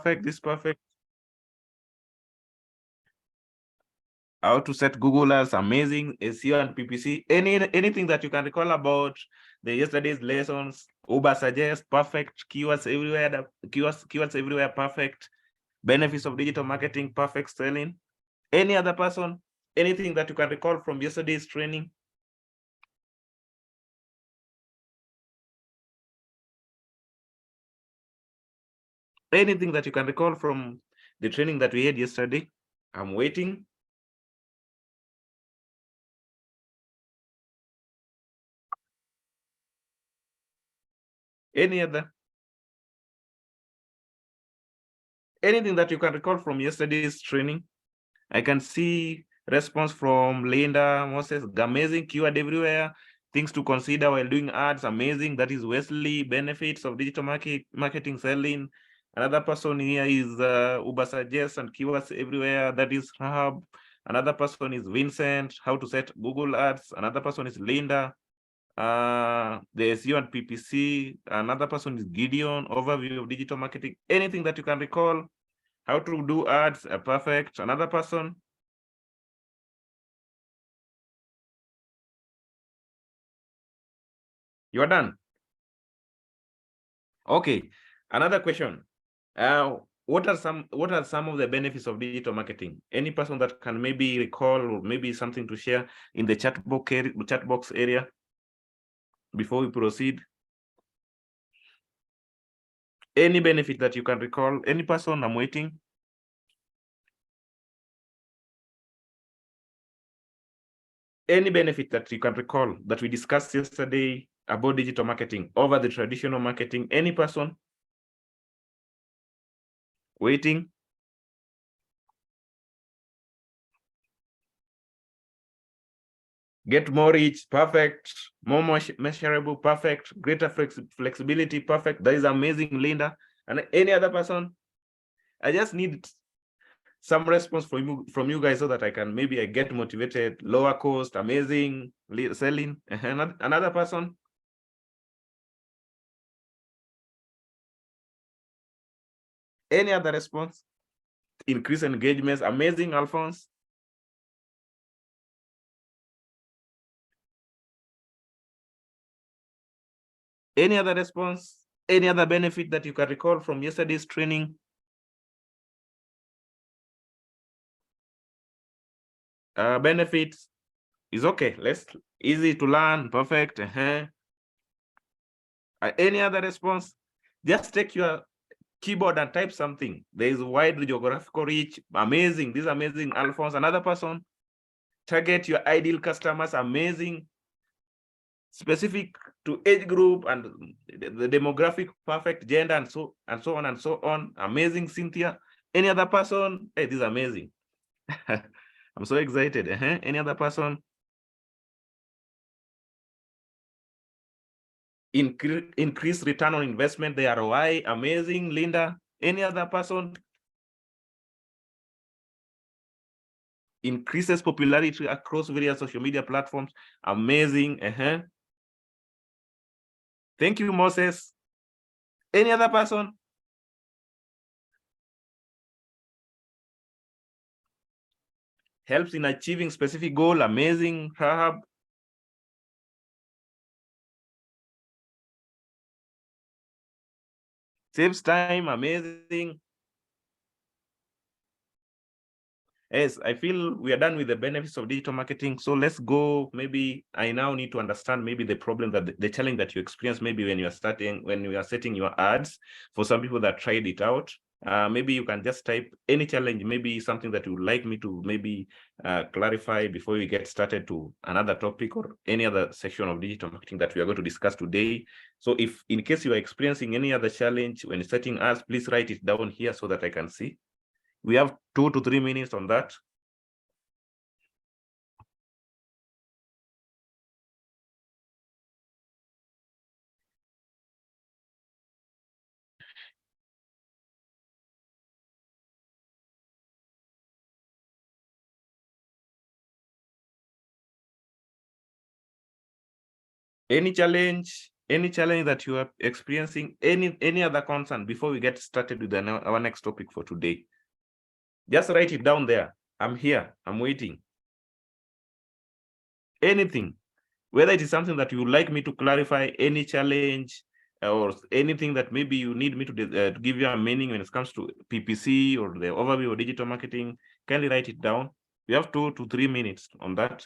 perfect. This is perfect. How to set Google Ads, amazing. SEO and PPC. Anything that you can recall about the yesterday's lessons. Uber suggest, perfect. Keywords everywhere. Keywords everywhere, perfect. Benefits of digital marketing, perfect. Selling. Any other person? Anything that you can recall from yesterday's training? Anything that you can recall from the training that we had yesterday? I'm waiting. Any other? Anything that you can recall from yesterday's training? I can see response from Linda, Moses, amazing, keyword everywhere, things to consider while doing ads, amazing. That is Wesley, benefits of digital marketing, selling. Another person here is Uber suggest and keywords everywhere. That is Rahab. Another person is Vincent, how to set Google ads. Another person is Linda, the SEO and PPC. Another person is Gideon, overview of digital marketing. Anything that you can recall, how to do ads, perfect. Another person. You are done. Okay. Another question. What are some of the benefits of digital marketing? Any person that can maybe recall or maybe something to share in the chat box area before we proceed? Any benefit that you can recall? Any person? I'm waiting. Any benefit that you can recall that we discussed yesterday about digital marketing over the traditional marketing? Any person? Waiting. Get more reach, perfect. More measurable, perfect. Greater flexibility, perfect. That is amazing, Linda. And any other person? I just need some response from you guys so that I can maybe I get motivated. Lower cost, amazing, selling. Another person? Any other response? Increase engagements, amazing, Alphonse. Any other response? Any other benefit that you can recall from yesterday's training? Benefits is okay. Let's easy to learn, perfect. Any other response? Just take your keyboard and type something. There is wide geographical reach, amazing. This is amazing, Alphonse. Another person? Target your ideal customers, amazing. Specific to age group and the demographic, perfect, gender, and so on and so on. Amazing, Cynthia. Any other person? Hey, this is amazing. I'm so excited. Any other person? Increase return on investment, the ROI, amazing, Linda. Any other person? Increases popularity across various social media platforms, amazing. Thank you, Moses. Any other person? Helps in achieving specific goal, amazing, Rahab. Saves time, amazing. Yes, I feel we are done with the benefits of digital marketing. So let's go. Maybe I now need to understand maybe the problem that the challenge that you experience maybe when you are setting your ads. For some people that tried it out, maybe you can just type any challenge, maybe something that you would like me to maybe clarify before we get started to another topic or any other section of digital marketing that we are going to discuss today. So if in case you are experiencing any other challenge when setting ads, please write it down here so that I can see. We have 2 to 3 minutes on that. Any challenge? any challenge that you are experiencing, any other concern before we get started with our next topic for today. Just write it down there. I'm here, I'm waiting. Anything, whether it is something that you would like me to clarify, any challenge, or anything that maybe you need me to give you a meaning when it comes to PPC or the overview of digital marketing, kindly write it down. We have 2 to 3 minutes on that.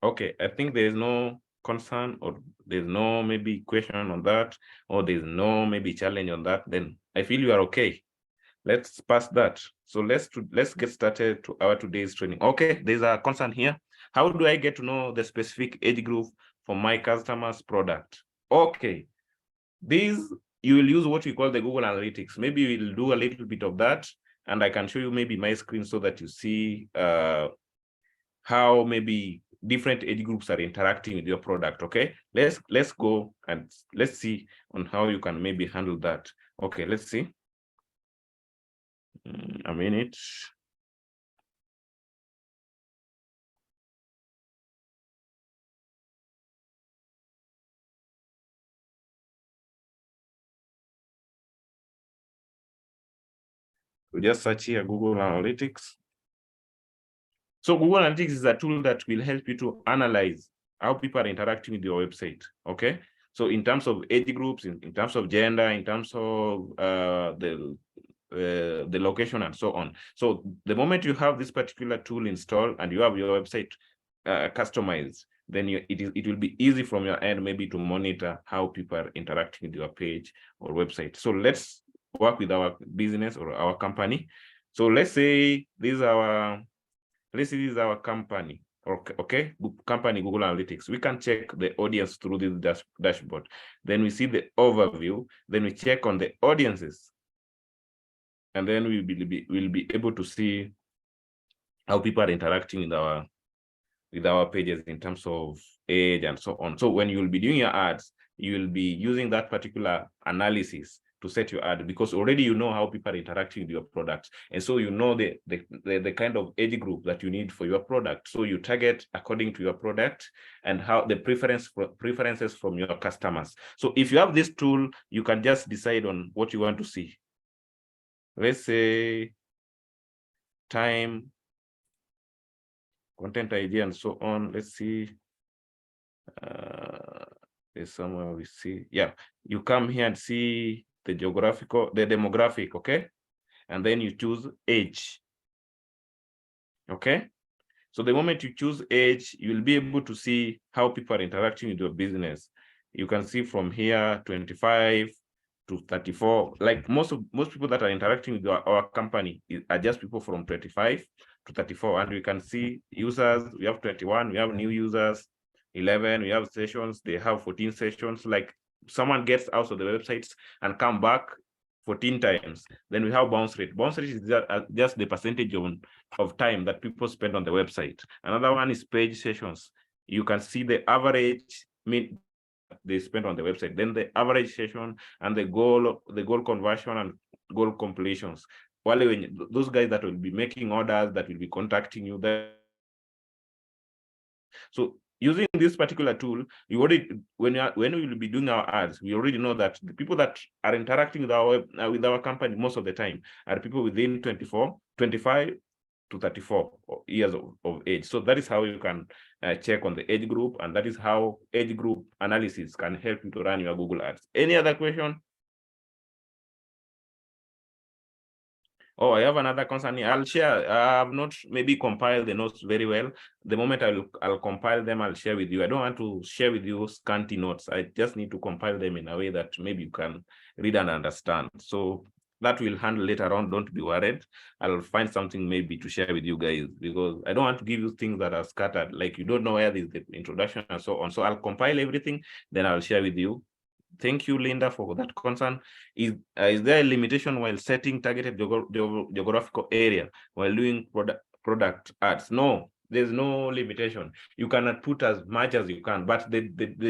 Okay, I think there is no concern, or there's no maybe question on that, or there's no maybe challenge on that. Then I feel you are okay. Let's pass that. So let's get started to our today's training. Okay, there's a concern here. How do I get to know the specific age group for my customer's product? Okay, these you will use what we call the Google Analytics. Maybe we'll do a little bit of that, and I can show you maybe my screen so that you see how maybe different age groups are interacting with your product. Okay, let's go and let's see on how you can maybe handle that. Okay, let's see. A minute. We just search here Google Analytics. So Google Analytics is a tool that will help you to analyze how people are interacting with your website. Okay, so in terms of age groups, in terms of gender, in terms of the location and so on. So the moment you have this particular tool installed and you have your website customized, then it will be easy from your end maybe to monitor how people are interacting with your page or website. So let's work with our business or our company. So let's say this is our company. Okay, company Google Analytics. We can check the audience through this dashboard. Then we see the overview. Then we check on the audiences, and then we'll be able to see how people are interacting with our pages in terms of age and so on. So when you will be doing your ads, you will be using that particular analysis to set your ad, because already you know how people are interacting with your products, and so you know the kind of age group that you need for your product. So you target according to your product and how the preferences from your customers. So if you have this tool, you can just decide on what you want to see. Let's say time, content idea, and so on. Let's see. There's somewhere we see. Yeah, you come here and see the demographic, okay? And then you choose age. Okay. So the moment you choose age, you'll be able to see how people are interacting with your business. You can see from here 25 to 34. Like most people that are interacting with our company are just people from 25 to 34. And we can see users, we have 21, we have new users, 11, we have sessions, they have 14 sessions. Like someone gets out of the websites and come back 14 times. Then we have bounce rate. Bounce rate is just the percentage of time that people spend on the website. Another one is page sessions. You can see the average they spend on the website, then the average session and the goal conversion and goal completions. When those guys that will be making orders, that will be contacting you there. So using this particular tool, you already when we will be doing our ads, we already know that the people that are interacting with our company most of the time are people within 25 to 34 years of age. So that is how you can check on the age group, and that is how age group analysis can help you to run your Google ads. Any other question? Oh, I have another concern here. I'll share. I have not maybe compiled the notes very well. The moment I'll compile them, I'll share with you. I don't want to share with you scanty notes. I just need to compile them in a way that maybe you can read and understand. So that will handle later on. Don't be worried. I'll find something maybe to share with you guys, because I don't want to give you things that are scattered, like you don't know where there's the introduction and so on. So I'll compile everything, then I'll share with you. Thank you, Linda, for that concern. Is there a limitation while setting targeted geographical area while doing product ads? No, there's no limitation. You cannot put as much as you can, but the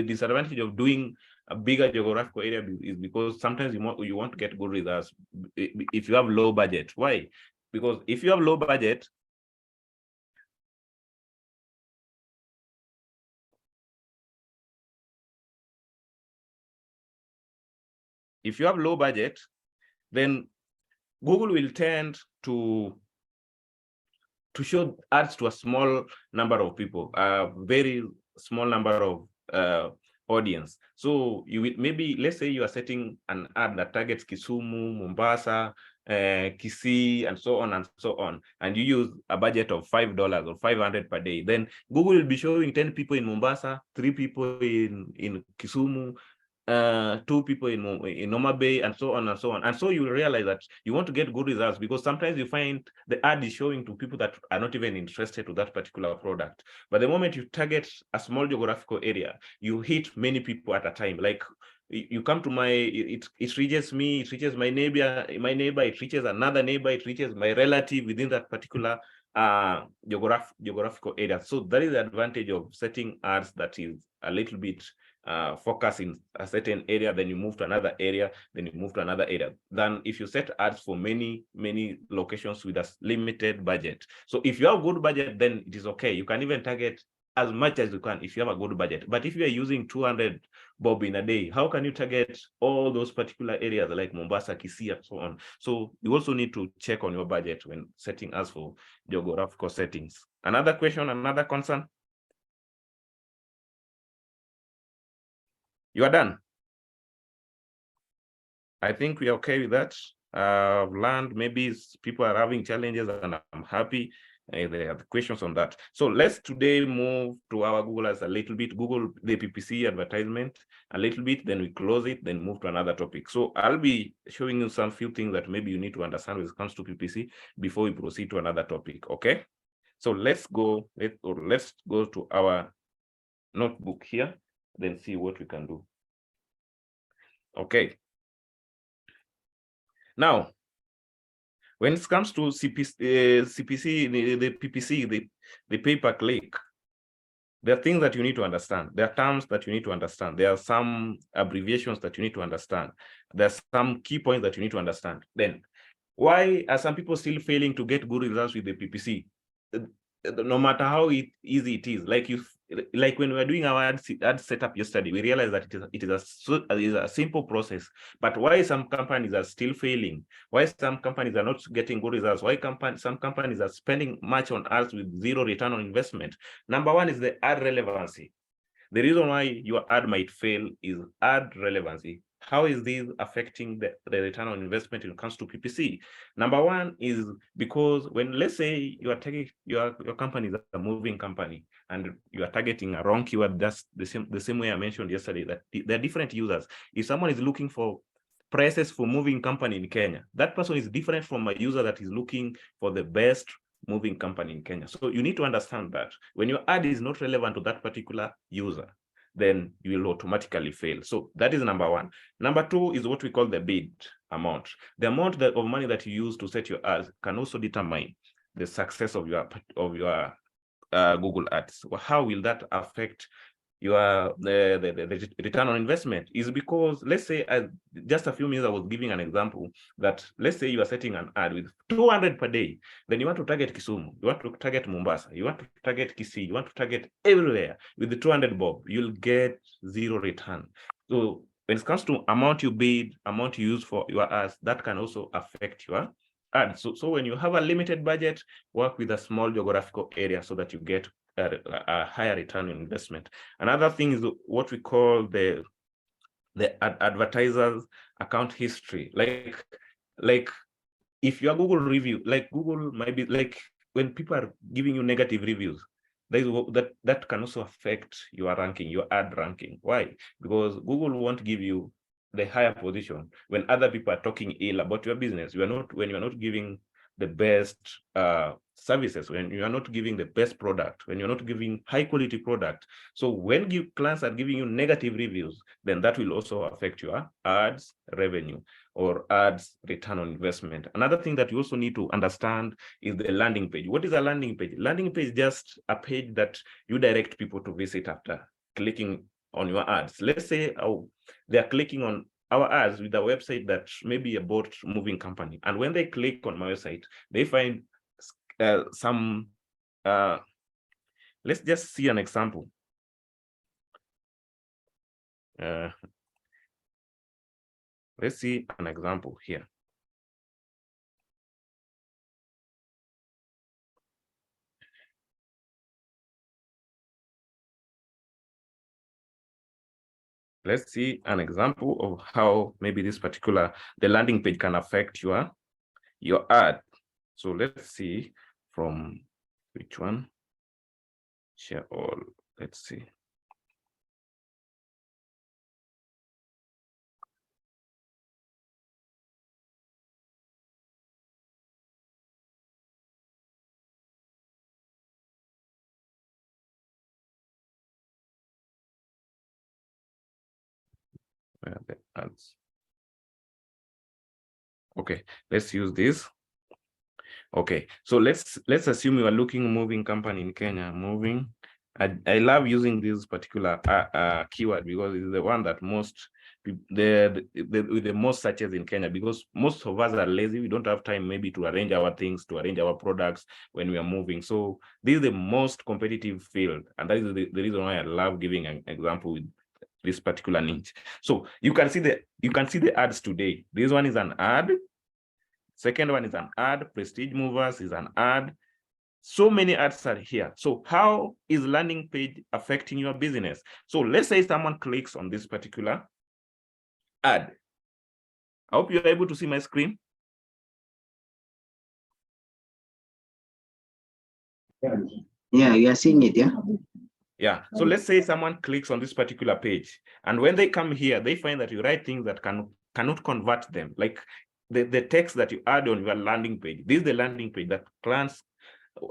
disadvantage of doing a bigger geographical area is because sometimes you want to get good results if you have low budget. Why? Because if you have low budget, then Google will tend to show ads to a small number of people, a very small number of audience. So you will, maybe let's say you are setting an ad that targets Kisumu, Mombasa, Kisii, and so on, and you use a budget of $5 or 500 per day. Then Google will be showing 10 people in Mombasa, 3 people in Kisumu, 2 people in Noma Bay, and so on and so on. And so you realize that you want to get good results because sometimes you find the ad is showing to people that are not even interested to that particular product. But the moment you target a small geographical area, you hit many people at a time. Like you come to it reaches me, it reaches my neighbor, it reaches another neighbor, it reaches my relative within that particular geographical area. So that is the advantage of setting ads that is a little bit focus in a certain area, then you move to another area, then you move to another area, than if you set ads for many locations with a limited budget. So if you have good budget, then it is okay. You can even target as much as you can if you have a good budget. But if you are using 200 bob in a day, how can you target all those particular areas like Mombasa, Kisii, and so on? So you also need to check on your budget when setting ads for geographical settings. Another question, another concern? You are done. I think we are okay with that. I've learned maybe people are having challenges and I'm happy they have questions on that. So let's today move to our Google Ads a little bit, Google the PPC advertisement a little bit, then we close it, then move to another topic. So I'll be showing you some few things that maybe you need to understand when it comes to PPC before we proceed to another topic, okay? So let's go to our notebook here, then see what we can do. Okay. Now, when it comes to CPC, the PPC, the pay-per-click, there are things that you need to understand. There are terms that you need to understand. There are some abbreviations that you need to understand. There are some key points that you need to understand. Then, why are some people still failing to get good results with the PPC? No matter how easy it is, like when we were doing our ad setup yesterday, we realized that it is a simple process. But why some companies are still failing? Why some companies are not getting good results? Why some companies are spending much on ads with zero return on investment? Number one is the ad relevancy. The reason why your ad might fail is ad relevancy. How is this affecting the return on investment when it comes to PPC? Number one is because when, let's say, you are taking your company is a moving company and you are targeting a wrong keyword, that's the same way I mentioned yesterday, that there are different users. If someone is looking for prices for moving company in Kenya, that person is different from a user that is looking for the best moving company in Kenya. So you need to understand that when your ad is not relevant to that particular user, then you will automatically fail. So that is number one. Number two is what we call the bid amount. The amount of money that you use to set your ads can also determine the success of your Google Ads. How will that affect your the return on investment? Is because, let's say, just a few minutes I was giving an example that, let's say you are setting an ad with 200 per day, then you want to target Kisumu, you want to target Mombasa, you want to target Kisii, you want to target everywhere with the 200 bob, you'll get zero return. So when it comes to amount you bid, amount you use for your ads, that can also affect your ads. So when you have a limited budget, work with a small geographical area so that you get a higher return on investment. Another thing is what we call the advertiser's account history. Like if your Google review, like Google might be like when people are giving you negative reviews, that can also affect your ranking, your ad ranking. Why? Because Google won't give you the higher position when other people are talking ill about your business. When you are not giving the best services, when you are not giving the best product, when you're not giving high quality product. So when clients are giving you negative reviews, then that will also affect your ads revenue or ads return on investment. Another thing that you also need to understand is the landing page. What is a landing page? Landing page is just a page that you direct people to visit after clicking on your ads. Let's say they are clicking on our ads with a website that may be a boat moving company. And when they click on my website, they find some, let's just see an example. Let's see an example here. Let's see an example of how maybe this particular, the landing page can affect your ad. So let's see from which one, share all, let's see. Where are the ads? Okay, let's use this. Okay, so let's assume you are looking moving company in Kenya, moving. I love using this particular keyword because it's the one that most with the most searches in Kenya, because most of us are lazy. We don't have time maybe to arrange our things, to arrange our products when we are moving. So this is the most competitive field, and that is the reason why I love giving an example with this particular niche. So you can see the ads today. This one is an ad. Second one is an ad. Prestige Movers is an ad. So many ads are here. So how is landing page affecting your business? So let's say someone clicks on this particular ad. I hope you're able to see my screen. Yeah, you are seeing it, yeah? Yeah, so let's say someone clicks on this particular page, and when they come here, they find that you write things that cannot convert them, like the text that you add on your landing page. This is the landing page that clients,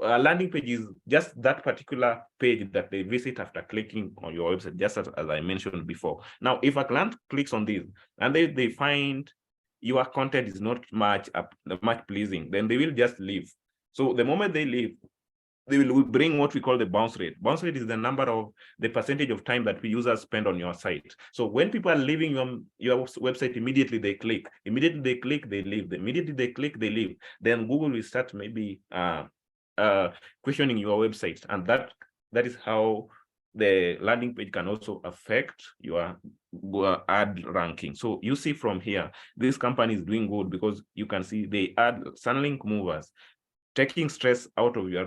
a landing page is just that particular page that they visit after clicking on your website, just as I mentioned before. Now, if a client clicks on this and they find your content is not much pleasing, then they will just leave. So the moment they leave, they will bring what we call the bounce rate. Bounce rate is the number of the percentage of time that users spend on your site. So when people are leaving your website, immediately they click, they leave. Immediately they click, they leave. Then Google will start maybe questioning your website, and that is how the landing page can also affect your ad ranking. So you see from here, this company is doing good because you can see they add Sunlink Movers, taking stress out of your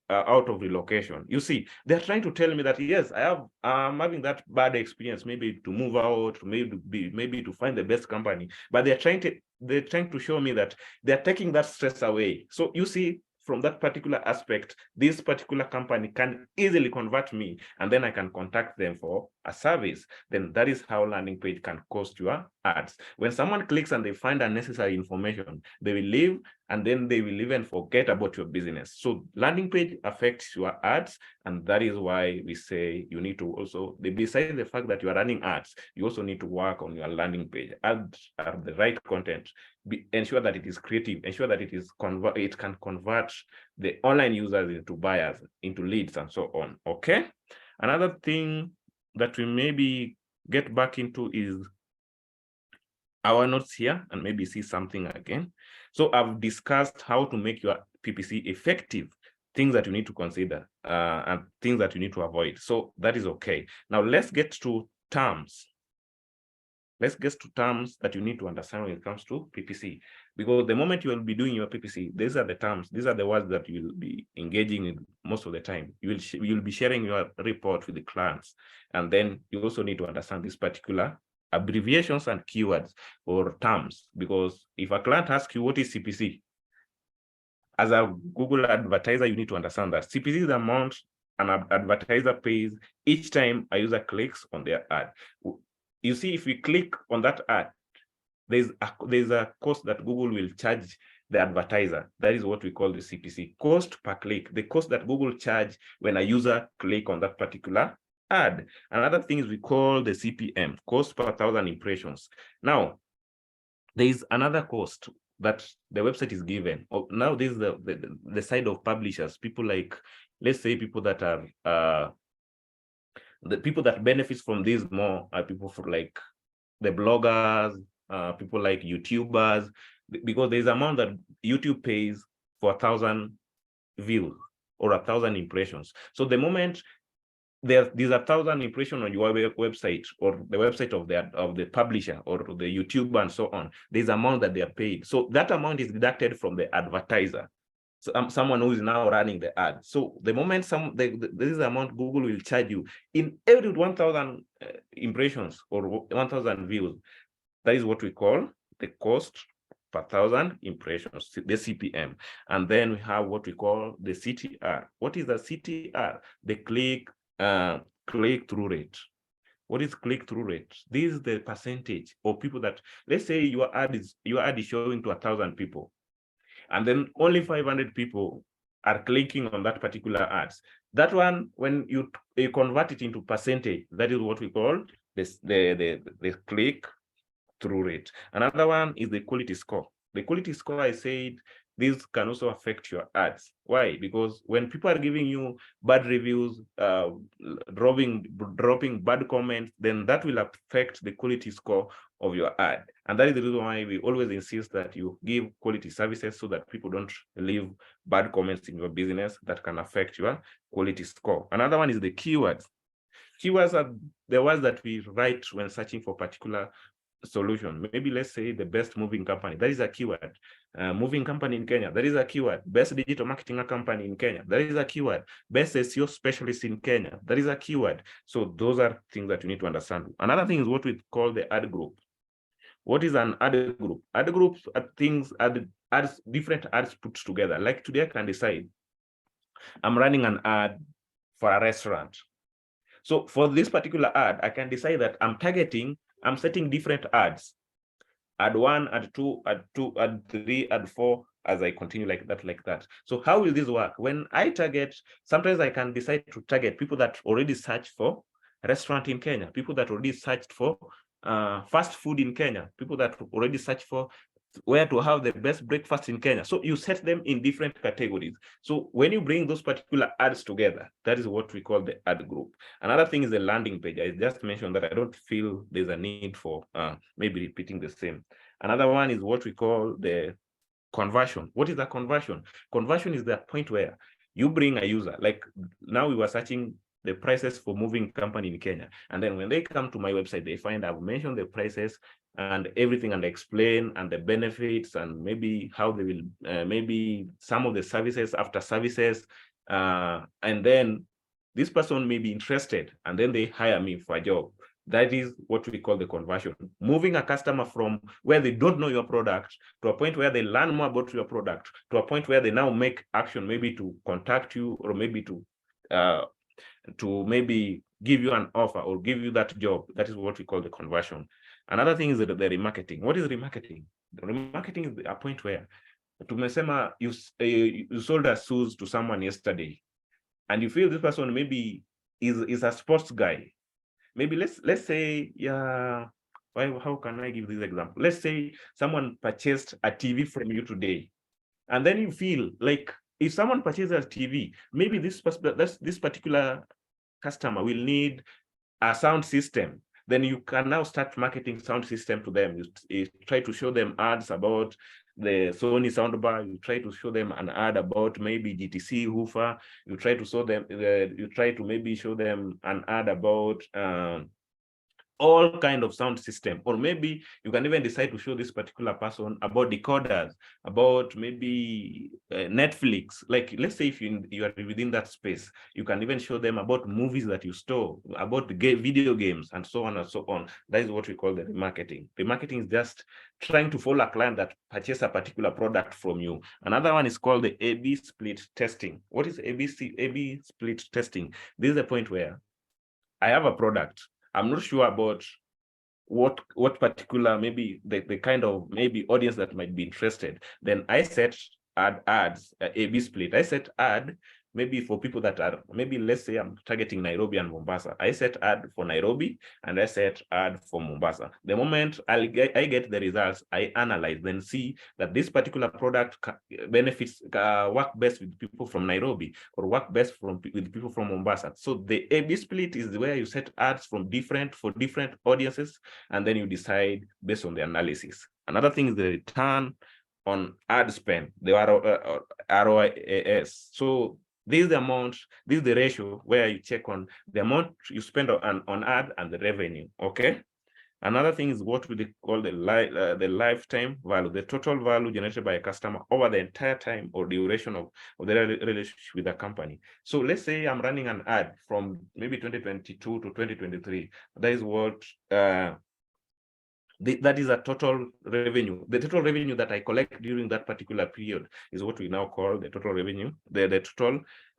out of relocation. You see, they're trying to tell me that yes, I'm having that bad experience, maybe to move out, maybe to find the best company, but they're trying to show me that they're taking that stress away. So you see, from that particular aspect, this particular company can easily convert me, and then I can contact them for a service. Then that is how landing page can cost your ads. When someone clicks and they find unnecessary information, they will leave, and then they will even forget about your business. So landing page affects your ads, and that is why we say you need to also, besides the fact that you are running ads, you also need to work on your landing page, add the right content, ensure that it is creative, ensure that it can convert the online users into buyers, into leads, and so on. Okay. Another thing that we maybe get back into is our notes here, and maybe see something again. So I've discussed how to make your PPC effective, things that you need to consider, and things that you need to avoid. So that is okay. Now let's get to terms. Let's get to terms that you need to understand when it comes to PPC, because the moment you will be doing your PPC, these are the terms, these are the words that you will be engaging in most of the time. You will be sharing your report with the clients, and then you also need to understand this particular abbreviations and keywords or terms, because if a client asks you what is CPC, as a Google advertiser, you need to understand that CPC is the amount an advertiser pays each time a user clicks on their ad. You see, if we click on that ad, there's a cost that Google will charge the advertiser. That is what we call the CPC, cost per click, the cost that Google charge when a user click on that particular ad. Another thing is we call the CPM, cost per 1,000 impressions. Now, there is another cost that the website is given. Now, this is the side of publishers, people like, let's say, people that are The people that benefits from this more are people for like the bloggers, people like YouTubers, because there's amount that YouTube pays for 1,000 views or 1,000 impressions. So the moment these are 1,000 impressions on your website or the website of the publisher or the YouTube and so on, there's amount that they are paid. So that amount is deducted from the advertiser. So someone who is now running the ad. So the moment this is the amount Google will charge you in every 1,000 impressions or 1,000 views. That is what we call the cost per 1,000 impressions, the CPM. And then we have what we call the CTR. What is the CTR? The click-through rate. What is click-through rate? This is the percentage of people that, let's say your ad is showing to 1,000 people, and then only 500 people are clicking on that particular ads. That one, when you convert it into percentage, that is what we call the click-through rate. Another one is the quality score. The quality score, I said, this can also affect your ads. Why? Because when people are giving you bad reviews, dropping bad comments, then that will affect the quality score of your ad. And that is the reason why we always insist that you give quality services so that people don't leave bad comments in your business that can affect your quality score. Another one is the keywords. Keywords are the words that we write when searching for particular solution. Maybe let's say the best moving company, that is a keyword. Moving company in Kenya, that is a keyword. Best digital marketing company in Kenya, that is a keyword. Best SEO specialist in Kenya, that is a keyword. So those are things that you need to understand. Another thing is what we call the ad group. What is an ad group? Ad groups are things, ads, different ads put together. Like today I can decide I'm running an ad for a restaurant. So for this particular ad, I can decide that I'm setting different ads. Add 1, add 2, add 2, add 3, add 4, as I continue like that. So how will this work? When I target, sometimes I can decide to target people that already search for restaurant in Kenya, people that already searched for fast food in Kenya, people that already search for where to have the best breakfast in Kenya. So you set them in different categories. So when you bring those particular ads together, that is what we call the ad group. Another thing is the landing page. I just mentioned that I don't feel there's a need for maybe repeating the same. Another one is what we call the conversion. What is a conversion? Conversion is the point where you bring a user. Like now we were searching the prices for moving company in Kenya. And then when they come to my website, they find I've mentioned the prices and everything and explain and the benefits and maybe how they will, maybe some of the services after services. And then this person may be interested and then they hire me for a job. That is what we call the conversion. Moving a customer from where they don't know your product to a point where they learn more about your product, to a point where they now make action, maybe to contact you or maybe to maybe give you an offer or give you that job. That is what we call the conversion. Another thing is the remarketing. What is remarketing? Remarketing is a point where tumesema you sold a shoes to someone yesterday and you feel this person maybe is a sports guy. Maybe let's say, yeah, how can I give this example? Let's say someone purchased a TV from you today, and then you feel like if someone purchases a TV, maybe this particular customer will need a sound system. Then you can now start marketing sound system to them. You try to show them ads about the Sony soundbar. You try to show them an ad about maybe GTC woofer. You try to show them. You try to maybe show them an ad about all kind of sound system, or maybe you can even decide to show this particular person about decoders, about maybe Netflix. Like let's say if you are within that space, you can even show them about movies that you store, about the video games, and so on and so on. That is what we call the remarketing. Remarketing is just trying to follow a client that purchased a particular product from you. Another one is called the A/B split testing. What is A/B split testing? This is the point where I have a product. I'm not sure about what particular, maybe the kind of maybe audience that might be interested. Then I set ads, A/B split. I set ad maybe for people that are, maybe let's say I'm targeting Nairobi and Mombasa. I set ad for Nairobi and I set ad for Mombasa. The moment I get the results, I analyze, then see that this particular product benefits work best with people from Nairobi or work best with people from Mombasa. So the A/B split is where you set ads for different audiences, and then you decide based on the analysis. Another thing is the return on ad spend, the ROAS. So this is the amount, this is the ratio where you check on the amount you spend on ad and the revenue. Okay. Another thing is what we call the lifetime value, the total value generated by a customer over the entire time or duration of the relationship with the company. So let's say I'm running an ad from maybe 2022 to 2023. That is what that is a total revenue. The total revenue that I collect during that particular period is what we now call the total revenue, the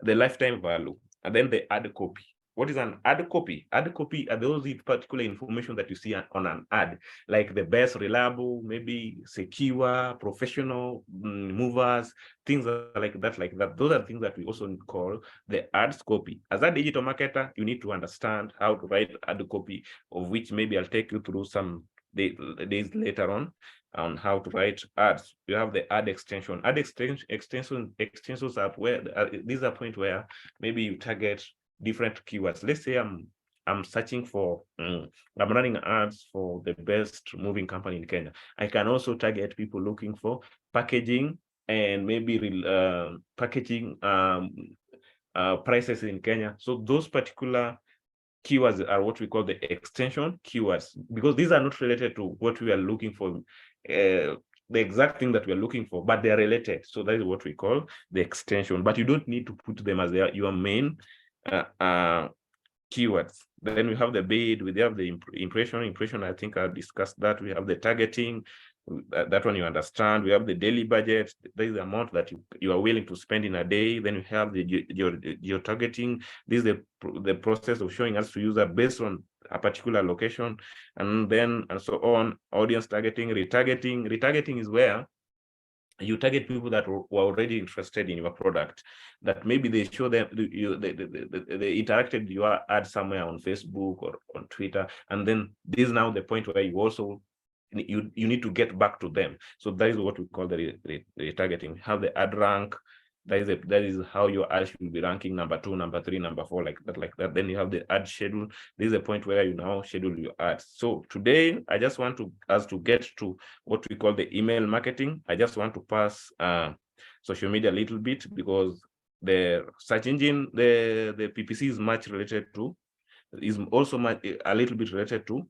lifetime value. And then the ad copy. What is an ad copy? Ad copy are those particular information that you see on an ad, like the best, reliable, maybe secure, professional, movers, things like that. Those are things that we also call the ads copy. As a digital marketer, you need to understand how to write ad copy, of which maybe I'll take you through some days later on how to write ads. You have the ad extension. Ad extensions are where these are point where maybe you target different keywords. Let's say I'm searching for, I'm running ads for the best moving company in Kenya. I can also target people looking for packaging and maybe packaging prices in Kenya. So those particular keywords are what we call the extension keywords, because these are not related to what we are looking for, the exact thing that we are looking for, but they are related. So that is what we call the extension, but you don't need to put them as your main keywords. Then we have the bid, we have the impression. I think I've discussed that. We have the targeting, that one you understand. We have the daily budget. There is the amount that you are willing to spend in a day. Then we have the geo-targeting. This is the process of showing us to user based on a particular location, and then and so on. Audience targeting, retargeting. Retargeting is where you target people that were already interested in your product, that maybe they show them they interacted your ad somewhere on Facebook or on Twitter, and then this is now the point where you also you need to get back to them. So that is what we call the retargeting. Have the ad rank. That is how your ad should be ranking, number 2, number 3, number 4, like that. Then you have the ad schedule. This is the point where you now schedule your ads. So today I just want us to get to what we call the email marketing. I just want to pass social media a little bit, because the search engine, the PPC is much related to, is also a little bit related to,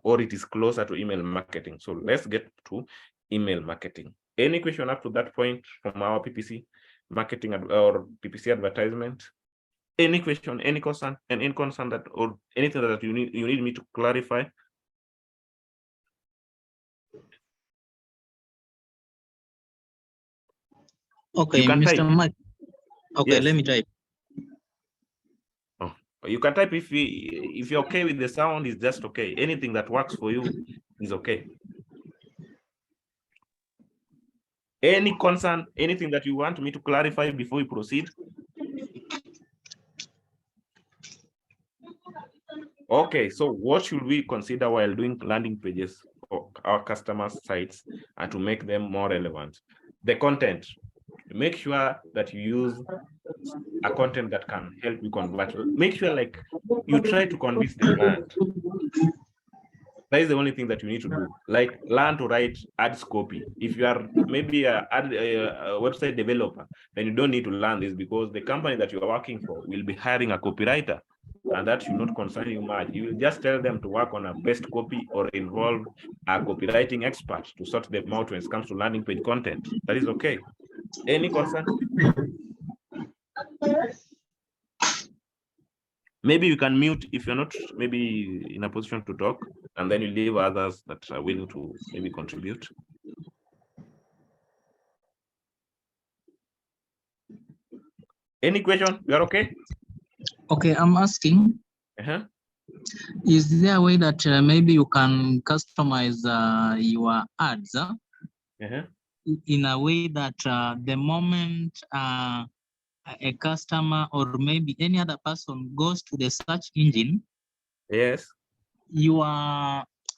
or it is closer to email marketing. So let's get to email marketing. Any question up to that point from our PPC marketing or PPC advertisement? Any question, any concern, and any concern that, or anything that you need me to clarify? Okay, Mr. Mike. Okay, yes. Let me type. Oh, you can type if you're okay with the sound. Is just okay. Anything that works for you is okay. Any concern, anything that you want me to clarify before we proceed? Okay, so what should we consider while doing landing pages for our customers' sites and to make them more relevant? The content. Make sure that you use a content that can help you convert. Make sure like you try to convince the client. That is the only thing that you need to do. Like learn to write ads copy. If you are maybe a website developer, then you don't need to learn this, because the company that you are working for will be hiring a copywriter, and that should not concern you much. You will just tell them to work on a best copy or involve a copywriting expert to sort them out when it comes to landing page content. That is okay. Any concern? Maybe you can mute if you're not maybe in a position to talk, and then you leave others that are willing to maybe contribute. Any question? You are okay? Okay, I'm asking. Is there a way that maybe you can customize your ads in a way that the moment a customer or maybe any other person goes to the search engine, yes, your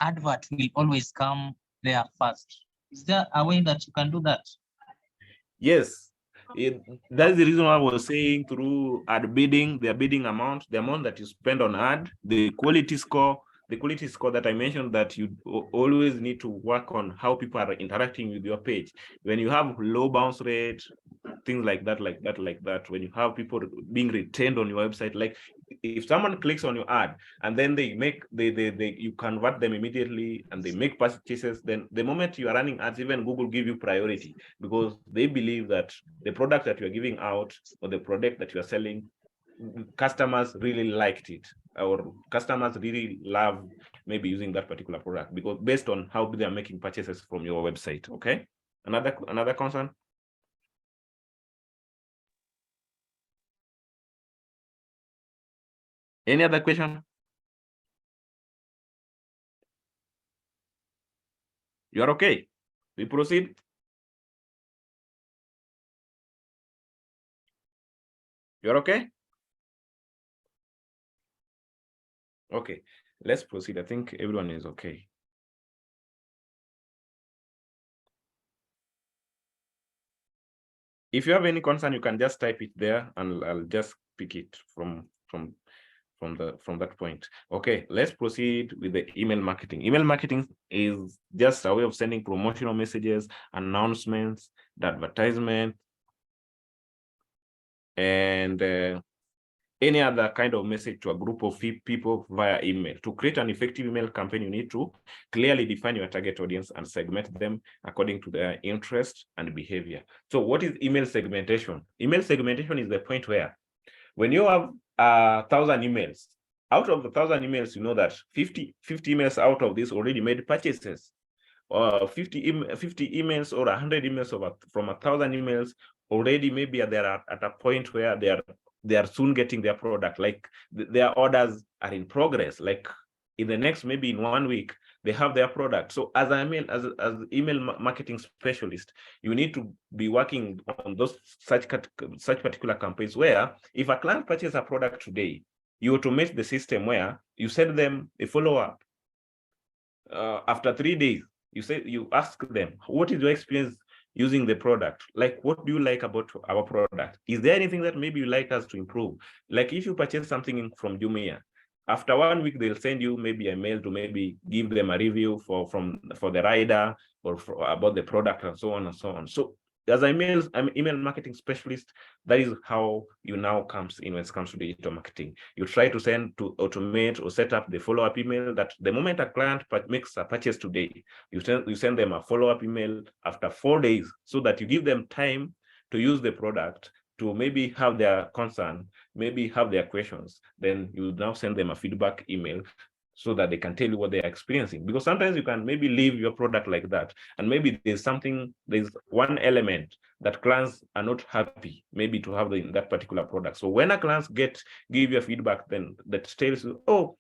advert will always come there first. Is there a way that you can do that? yes. That's the reason why I was saying through ad bidding, the bidding amount, the amount that you spend on ad, the quality score that I mentioned, that you always need to work on how people are interacting with your page. When you have low bounce rate, things like that, when you have people being retained on your website, like if someone clicks on your ad and then you convert them immediately and they make purchases, then the moment you are running ads, even Google give you priority, because they believe that the product that you're giving out or the product that you're selling, customers really liked it, or customers really love maybe using that particular product, because based on how they are making purchases from your website. Okay, another concern. Any other question? You are okay? We proceed? You're okay? Okay, let's proceed. I think everyone is okay. If you have any concern, you can just type it there and I'll just pick it from that point. Okay, let's proceed with the email marketing. Email marketing is just a way of sending promotional messages, announcements, the advertisement, and any other kind of message to a group of people via email. To create an effective email campaign, you need to clearly define your target audience and segment them according to their interest and behavior. So what is email segmentation? Email segmentation is the point where when you have 1,000 emails, out of the 1,000 emails, you know that 50 emails out of this already made purchases. 50 emails or 100 emails from 1,000 emails already, maybe they are at a point where they are soon getting their product, like their orders are in progress, like in the next, maybe in 1 week, they have their product. So as email marketing specialist, you need to be working on those such particular campaigns where if a client purchases a product today, you automate the system where you send them a follow-up after 3 days. You ask them, what is your experience using the product? Like, what do you like about our product? Is there anything that maybe you like us to improve? Like if you purchase something from Jumia, after 1 week, they'll send you maybe a mail to maybe give them a review for the rider or about the product and so on and so on. So as I'm email marketing specialist, that is how you now comes in when it comes to digital marketing. You try to automate or set up the follow-up email that the moment a client makes a purchase today, you send them a follow-up email after 4 days, so that you give them time to use the product, to maybe have their concern, maybe have their questions. Then you now send them a feedback email so that they can tell you what they're experiencing. Because sometimes you can maybe leave your product like that, and maybe there's one element that clients are not happy maybe to have in that particular product. So when a client give you a feedback, then that tells you, oh,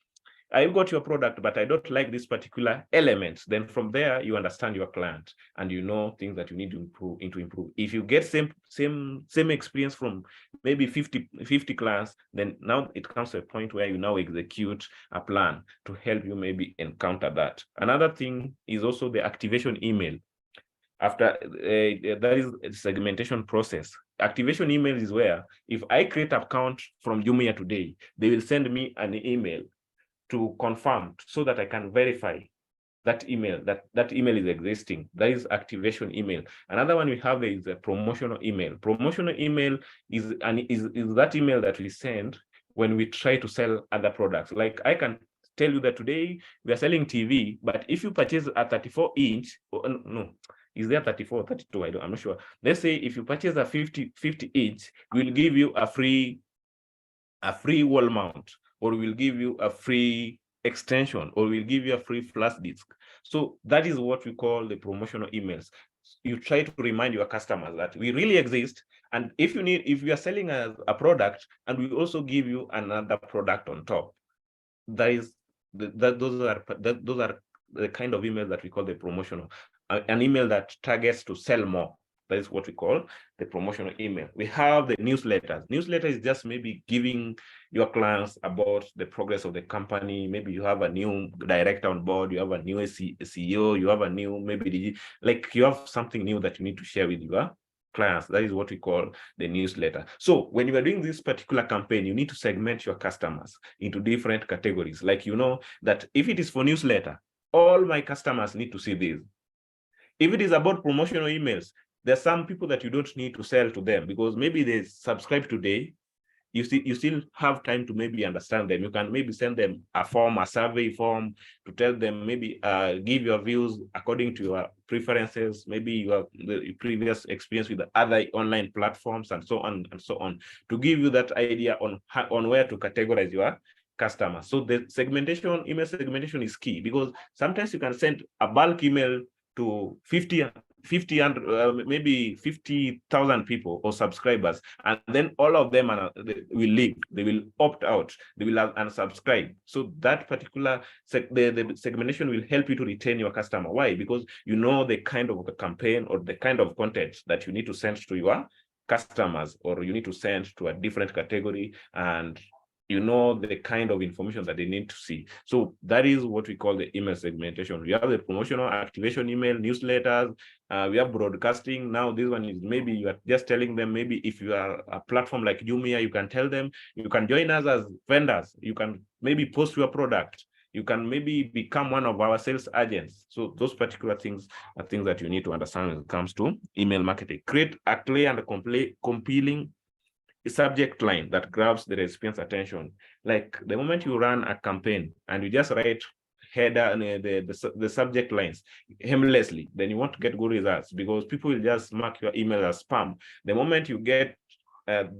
I got your product, but I don't like this particular element. Then from there, you understand your client and you know things that you need to improve. If you get same experience from maybe 50 clients, then now it comes to a point where you now execute a plan to help you maybe encounter that. Another thing is also the activation email. After that is a segmentation process. Activation email is where if I create an account from Jumia today, they will send me an email to confirm, so that I can verify that email is existing. That is activation email. Another one we have is a promotional email. Promotional email is that email that we send when we try to sell other products. Like I can tell you that today we are selling TV, but if you purchase a 34-inch, no, is there 34 or 32? I'm not sure. Let's say if you purchase a 50-inch, we'll give you a free wall mount, or we'll give you a free extension, or we'll give you a free flash disk. So that is what we call the promotional emails. You try to remind your customers that we really exist, and if you are selling a product and we also give you another product on top, those are the kind of emails that we call the promotional, an email that targets to sell more. That is what we call the promotional email. We have the newsletters. Newsletter is just maybe giving your clients about the progress of the company. Maybe you have a new director on board, you have a new CEO, you have a new, maybe like you have something new that you need to share with your clients. That is what we call the newsletter. So when you are doing this particular campaign, you need to segment your customers into different categories. Like, you know, that if it is for newsletter, all my customers need to see this. If it is about promotional emails, there are some people that you don't need to sell to them because maybe they subscribe today. You still have time to maybe understand them. You can maybe send them a form, a survey form, to tell them, maybe give your views according to your preferences, maybe your previous experience with the other online platforms, and so on and so on, to give you that idea on where to categorize your customers. So the segmentation, email segmentation is key, because sometimes you can send a bulk email to 50 maybe 50,000 people or subscribers, and then all of them will leave, they will opt out, they will unsubscribe. So that particular the segmentation will help you to retain your customer. Why? Because you know the kind of campaign or the kind of content that you need to send to your customers, or you need to send to a different category, and you know the kind of information that they need to see. So that is what we call the email segmentation. We have the promotional activation email, newsletters, we have broadcasting. Now this one is maybe you are just telling them, maybe if you are a platform like Jumia, you can tell them you can join us as vendors, you can maybe post your product, you can maybe become one of our sales agents. So those particular things are things that you need to understand when it comes to email marketing. Create a clear and compelling subject line that grabs the recipient's attention. Like the moment you run a campaign and you just write header and the subject lines aimlessly, then you want to get good results, because people will just mark your email as spam. The moment you get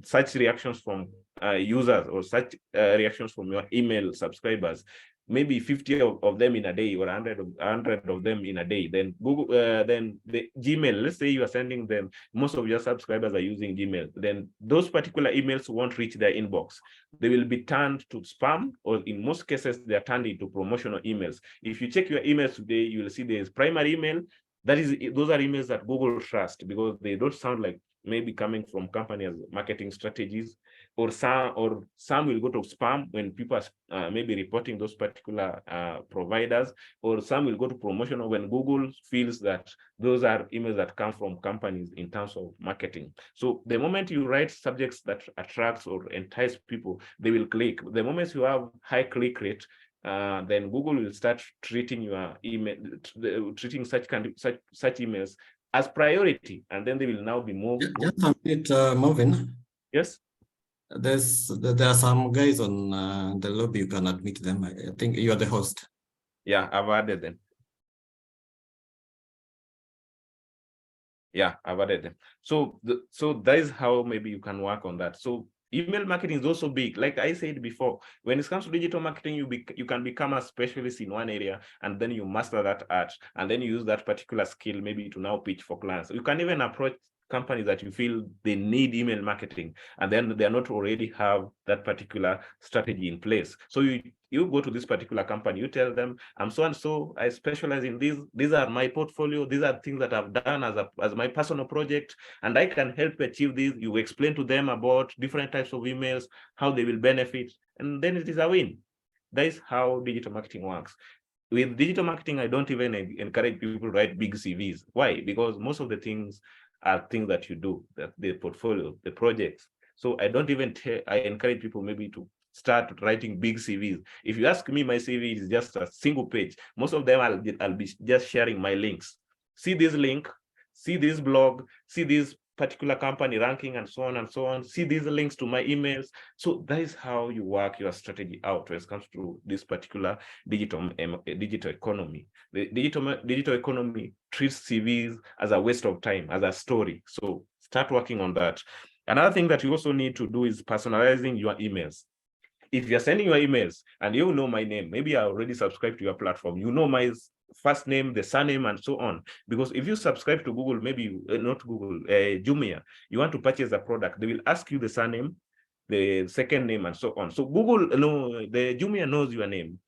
such reactions from users, or such reactions from your email subscribers, maybe 50 of them in a day, or 100 of them in a day, then Google, then the Gmail, let's say you are sending them, most of your subscribers are using Gmail, then those particular emails won't reach their inbox. They will be turned to spam, or in most cases, they are turned into promotional emails. If you check your emails today, you will see there's primary email. Those are emails that Google trust, because they don't sound like maybe coming from companies' marketing strategies, or some will go to spam when people are maybe reporting those particular providers, or some will go to promotional when Google feels that those are emails that come from companies in terms of marketing. So the moment you write subjects that attracts or entice people, they will click. The moment you have high click rate, then Google will start treating your email, treating such emails as priority, and then they will now be moved. Just a minute, Marvin. Yes. There are some guys on the lobby. You can admit them. I think you are the host. Yeah, I've added them. Yeah, I've added them. So that is how maybe you can work on that. So email marketing is also big. Like I said before, when it comes to digital marketing, you can become a specialist in one area, and then you master that art, and then you use that particular skill maybe to now pitch for clients. You can even approach companies that you feel they need email marketing, and then they are not already have that particular strategy in place. So you go to this particular company, you tell them, I'm so and so, I specialize in these are my portfolio, these are things that I've done as my personal project, and I can help achieve this. You explain to them about different types of emails, how they will benefit, and then it is a win. That is how digital marketing works. With digital marketing, I don't even encourage people to write big CVs. Why? Because most of the things are things that you do, that the portfolio, the projects. So I don't even I encourage people maybe to start writing big CVs. If you ask me, my CV is just a single page. Most of them I'll be just sharing my links. See this link, see this blog, see this particular company ranking, and so on and so on. See these links to my emails. So that is how you work your strategy out when it comes to this particular digital economy. The digital economy treats CVs as a waste of time, as a story. So start working on that. Another thing that you also need to do is personalizing your emails. If you're sending your emails and you know my name, maybe I already subscribed to your platform, you know my first name, the surname, and so on. Because if you subscribe to Google, maybe not Google, Jumia, you want to purchase a product, they will ask you the surname, the second name, and so on. So Google, the Jumia knows your name.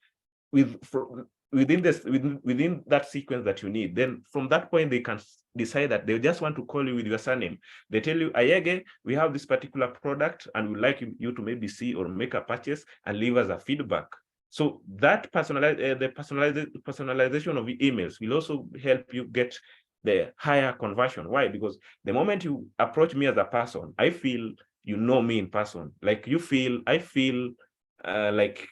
within this, within that sequence that you need, then from that point, they can decide that they just want to call you with your surname. They tell you, Ayege, we have this particular product and we'd like you to maybe see or make a purchase and leave us a feedback. So that personalization of emails will also help you get the higher conversion. Why? Because the moment you approach me as a person, I feel you know me in person. Like you feel, I feel like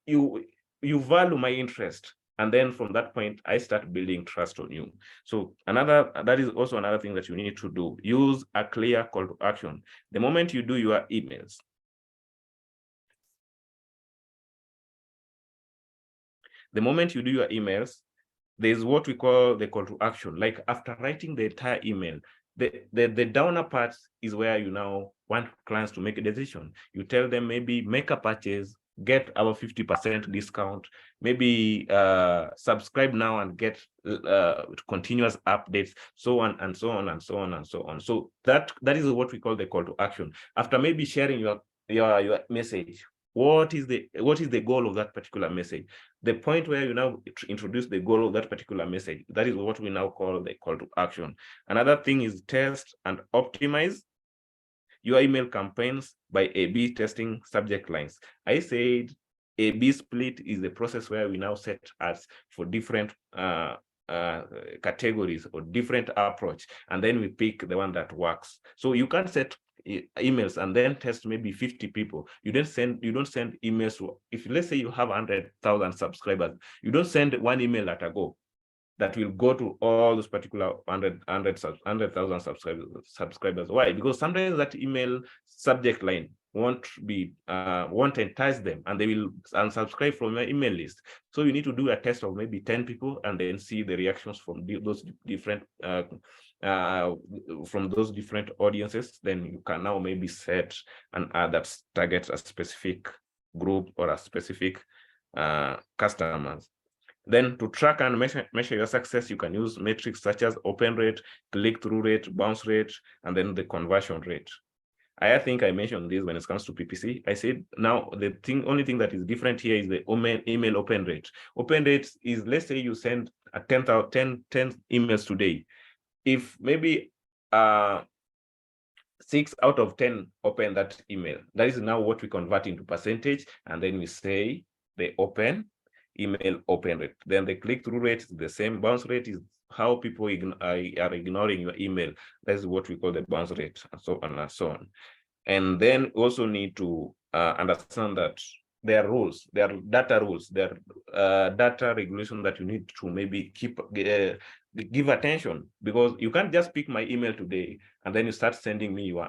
you value my interest. And then from that point, I start building trust on you. So that is also another thing that you need to do. Use a clear call to action. The moment you do your emails, there's what we call the call to action. Like after writing the entire email, the downer part is where you now want clients to make a decision. You tell them maybe make a purchase, get our 50% discount, maybe subscribe now and get continuous updates, so on and so on and so on and so on. So that is what we call the call to action. After maybe sharing your message, what is the goal of that particular message? The point where you now introduce the goal of that particular message, that is what we now call the call to action. Another thing is test and optimize your email campaigns by A/B testing subject lines. I said A/B split is the process where we now set ads for different categories or different approach, and then we pick the one that works. So you can't set emails and then test maybe 50 people. You don't send emails to, if let's say you have 100,000 subscribers, you don't send one email at a go that will go to all those particular 100,000 subscribers. Why? Because sometimes that email subject line won't entice them, and they will unsubscribe from your email list. So you need to do a test of maybe 10 people and then see the reactions from those different audiences. Then you can now maybe set an ad that targets a specific group or a specific customers. Then to track and measure your success, you can use metrics such as open rate, click-through rate, bounce rate, and then the conversion rate. I think I mentioned this when it comes to PPC. I said now the only thing that is different here is the email open rate. Open rate is, let's say you send 10 emails today. If maybe 6 out of 10 open that email, that is now what we convert into percentage, and then we say the email open rate. Then the click-through rate is the same. Bounce rate is how people are ignoring your email. That's what we call the bounce rate, and so on and so on. And then also need to understand that there are rules, there are data rules, there are data regulation that you need to maybe give attention, because you can't just pick my email today and then you start sending me your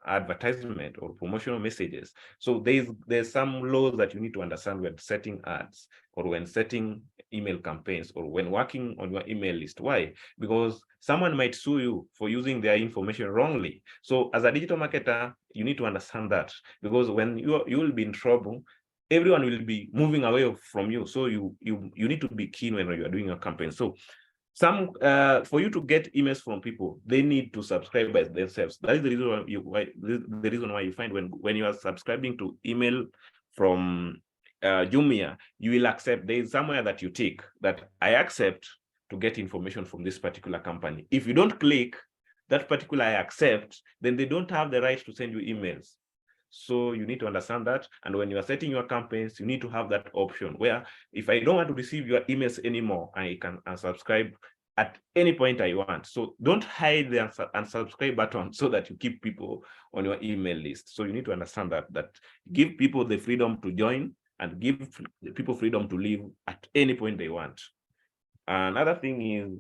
advertisement or promotional messages. So there's some laws that you need to understand when setting ads or when setting email campaigns or when working on your email list. Why? Because someone might sue you for using their information wrongly. So as a digital marketer, you need to understand that, because when you will be in trouble, everyone will be moving away from you. So you need to be keen when you are doing your campaign. So for you to get emails from people, they need to subscribe by themselves. That is the reason why you find when you are subscribing to email from Jumia, you will accept, there is somewhere that you tick that I accept to get information from this particular company. If you don't click that particular I accept, then they don't have the right to send you emails. So you need to understand that. And when you are setting your campaigns, you need to have that option where if I don't want to receive your emails anymore, I can unsubscribe at any point I want. So don't hide the unsubscribe button so that you keep people on your email list. So you need to understand that give people the freedom to join and give people freedom to leave at any point they want. Another thing is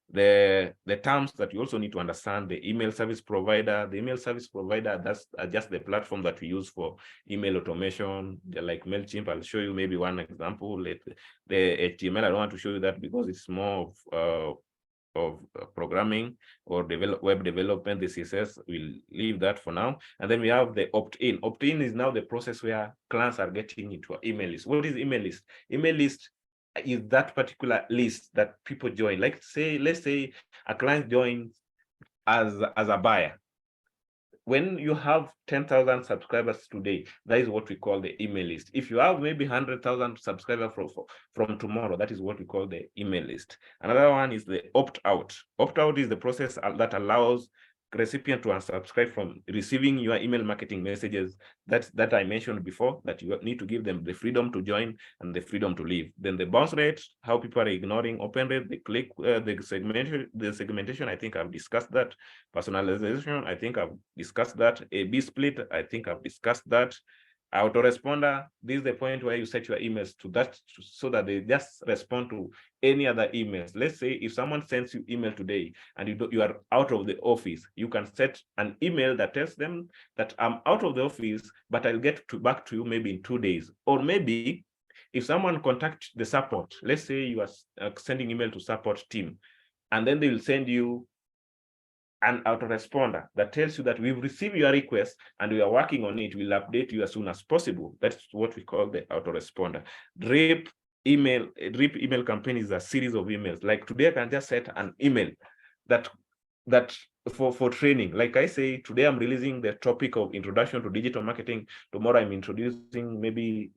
the terms that you also need to understand. The email service provider. The email service provider, that's just the platform that we use for email automation. They're like MailChimp. I'll show you maybe one example. The HTML, I don't want to show you that because it's more of programming or web development. The CSS, we'll leave that for now. And then we have the opt-in. Opt-in is now the process where clients are getting into an email list. What is email list? Email list is that particular list that people join. Like let's say a client joins as a buyer. when you have 10,000 subscribers today, that is what we call the email list. If you have maybe 100,000 subscribers from tomorrow, that is what we call the email list. Another one is the opt-out. Opt-out is the process that allows recipient to unsubscribe from receiving your email marketing messages that I mentioned before, that you need to give them the freedom to join and the freedom to leave. Then the bounce rate, how people are ignoring open rate, the click, the segmentation, I think I've discussed that. Personalization, I think I've discussed that. A/B split, I think I've discussed that. Autoresponder, this is the point where you set your emails to that so that they just respond to any other emails. Let's say if someone sends you email today and you are out of the office, you can set an email that tells them that I'm out of the office, but I'll get back to you maybe in 2 days. Or maybe if someone contacts the support, let's say you are sending email to support team, and then they will send you an autoresponder that tells you that we've received your request and we are working on it. We'll update you as soon as possible. That's what we call the autoresponder. Drip email campaign is a series of emails. Like today, I can just set an email that for training. Like I say, today I'm releasing the topic of introduction to digital marketing. Tomorrow I'm introducing maybe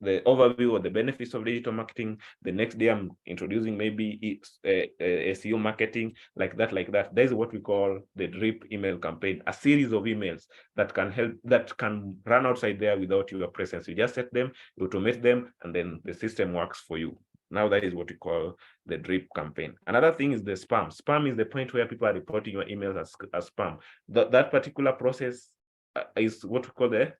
the overview of the benefits of digital marketing. The next day I'm introducing maybe SEO marketing, like that. That is what we call the drip email campaign, a series of emails that can help, that can run outside there without your presence. You just set them, you automate them, and then the system works for you. Now that is what we call the drip campaign. Another thing is the spam. Spam is the point where people are reporting your emails as spam. That particular process is what we call that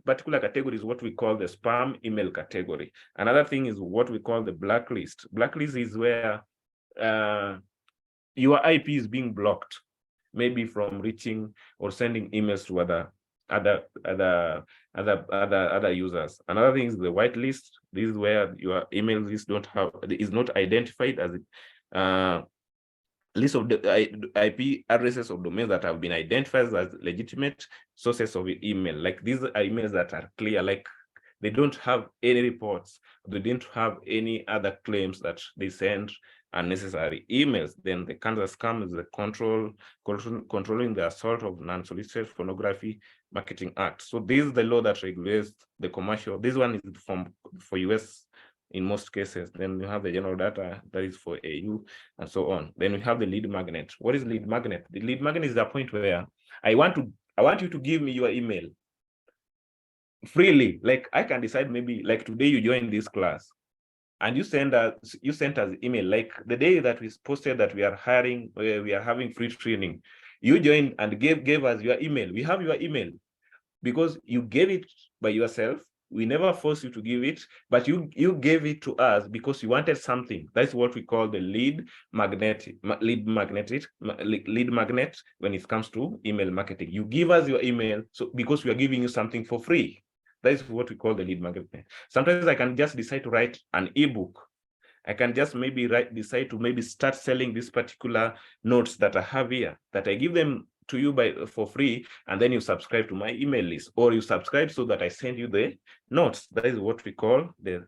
particular category is what we call the spam email category. Another thing is what we call the blacklist. Blacklist is where your IP is being blocked, maybe from reaching or sending emails to other users. Another thing is the whitelist. This is where your email list is not identified as list of the IP addresses of domains that have been identified as legitimate sources of email. Like these are emails that are clear, like they don't have any reports, they don't have any other claims that they send unnecessary emails. Then the Kansas scam is the controlling the assault of non-solicited pornography marketing act. So this is the law that regulates the commercial. This one is for US in most cases. Then you have the general data that is for AU and so on. Then we have the lead magnet. What is lead magnet? The lead magnet is the point where I want you to give me your email freely. Like I can decide, maybe like today you join this class and you sent us email, like the day that we posted that we are hiring, we are having free training. You joined and gave us your email. We have your email because you gave it by yourself. We never forced you to give it, but you gave it to us because you wanted something. That's what we call the lead magnet when it comes to email marketing. You give us your email so because we are giving you something for free. That is what we call the lead magnet. Sometimes I can just decide to write an ebook. I can just maybe decide to maybe start selling these particular notes that I have here, that I give them to you for free, and then you subscribe to my email list, or you subscribe so that I send you the notes. That is what we call the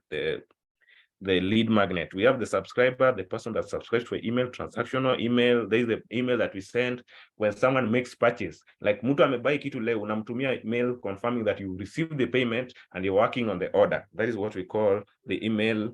lead magnet. We have the subscriber, the person that subscribes to an email, transactional email. There is the email that we send when someone makes purchase. Like mtu amebuy kitu leo, unamtumia email confirming that you received the payment and you're working on the order. That is what we call the email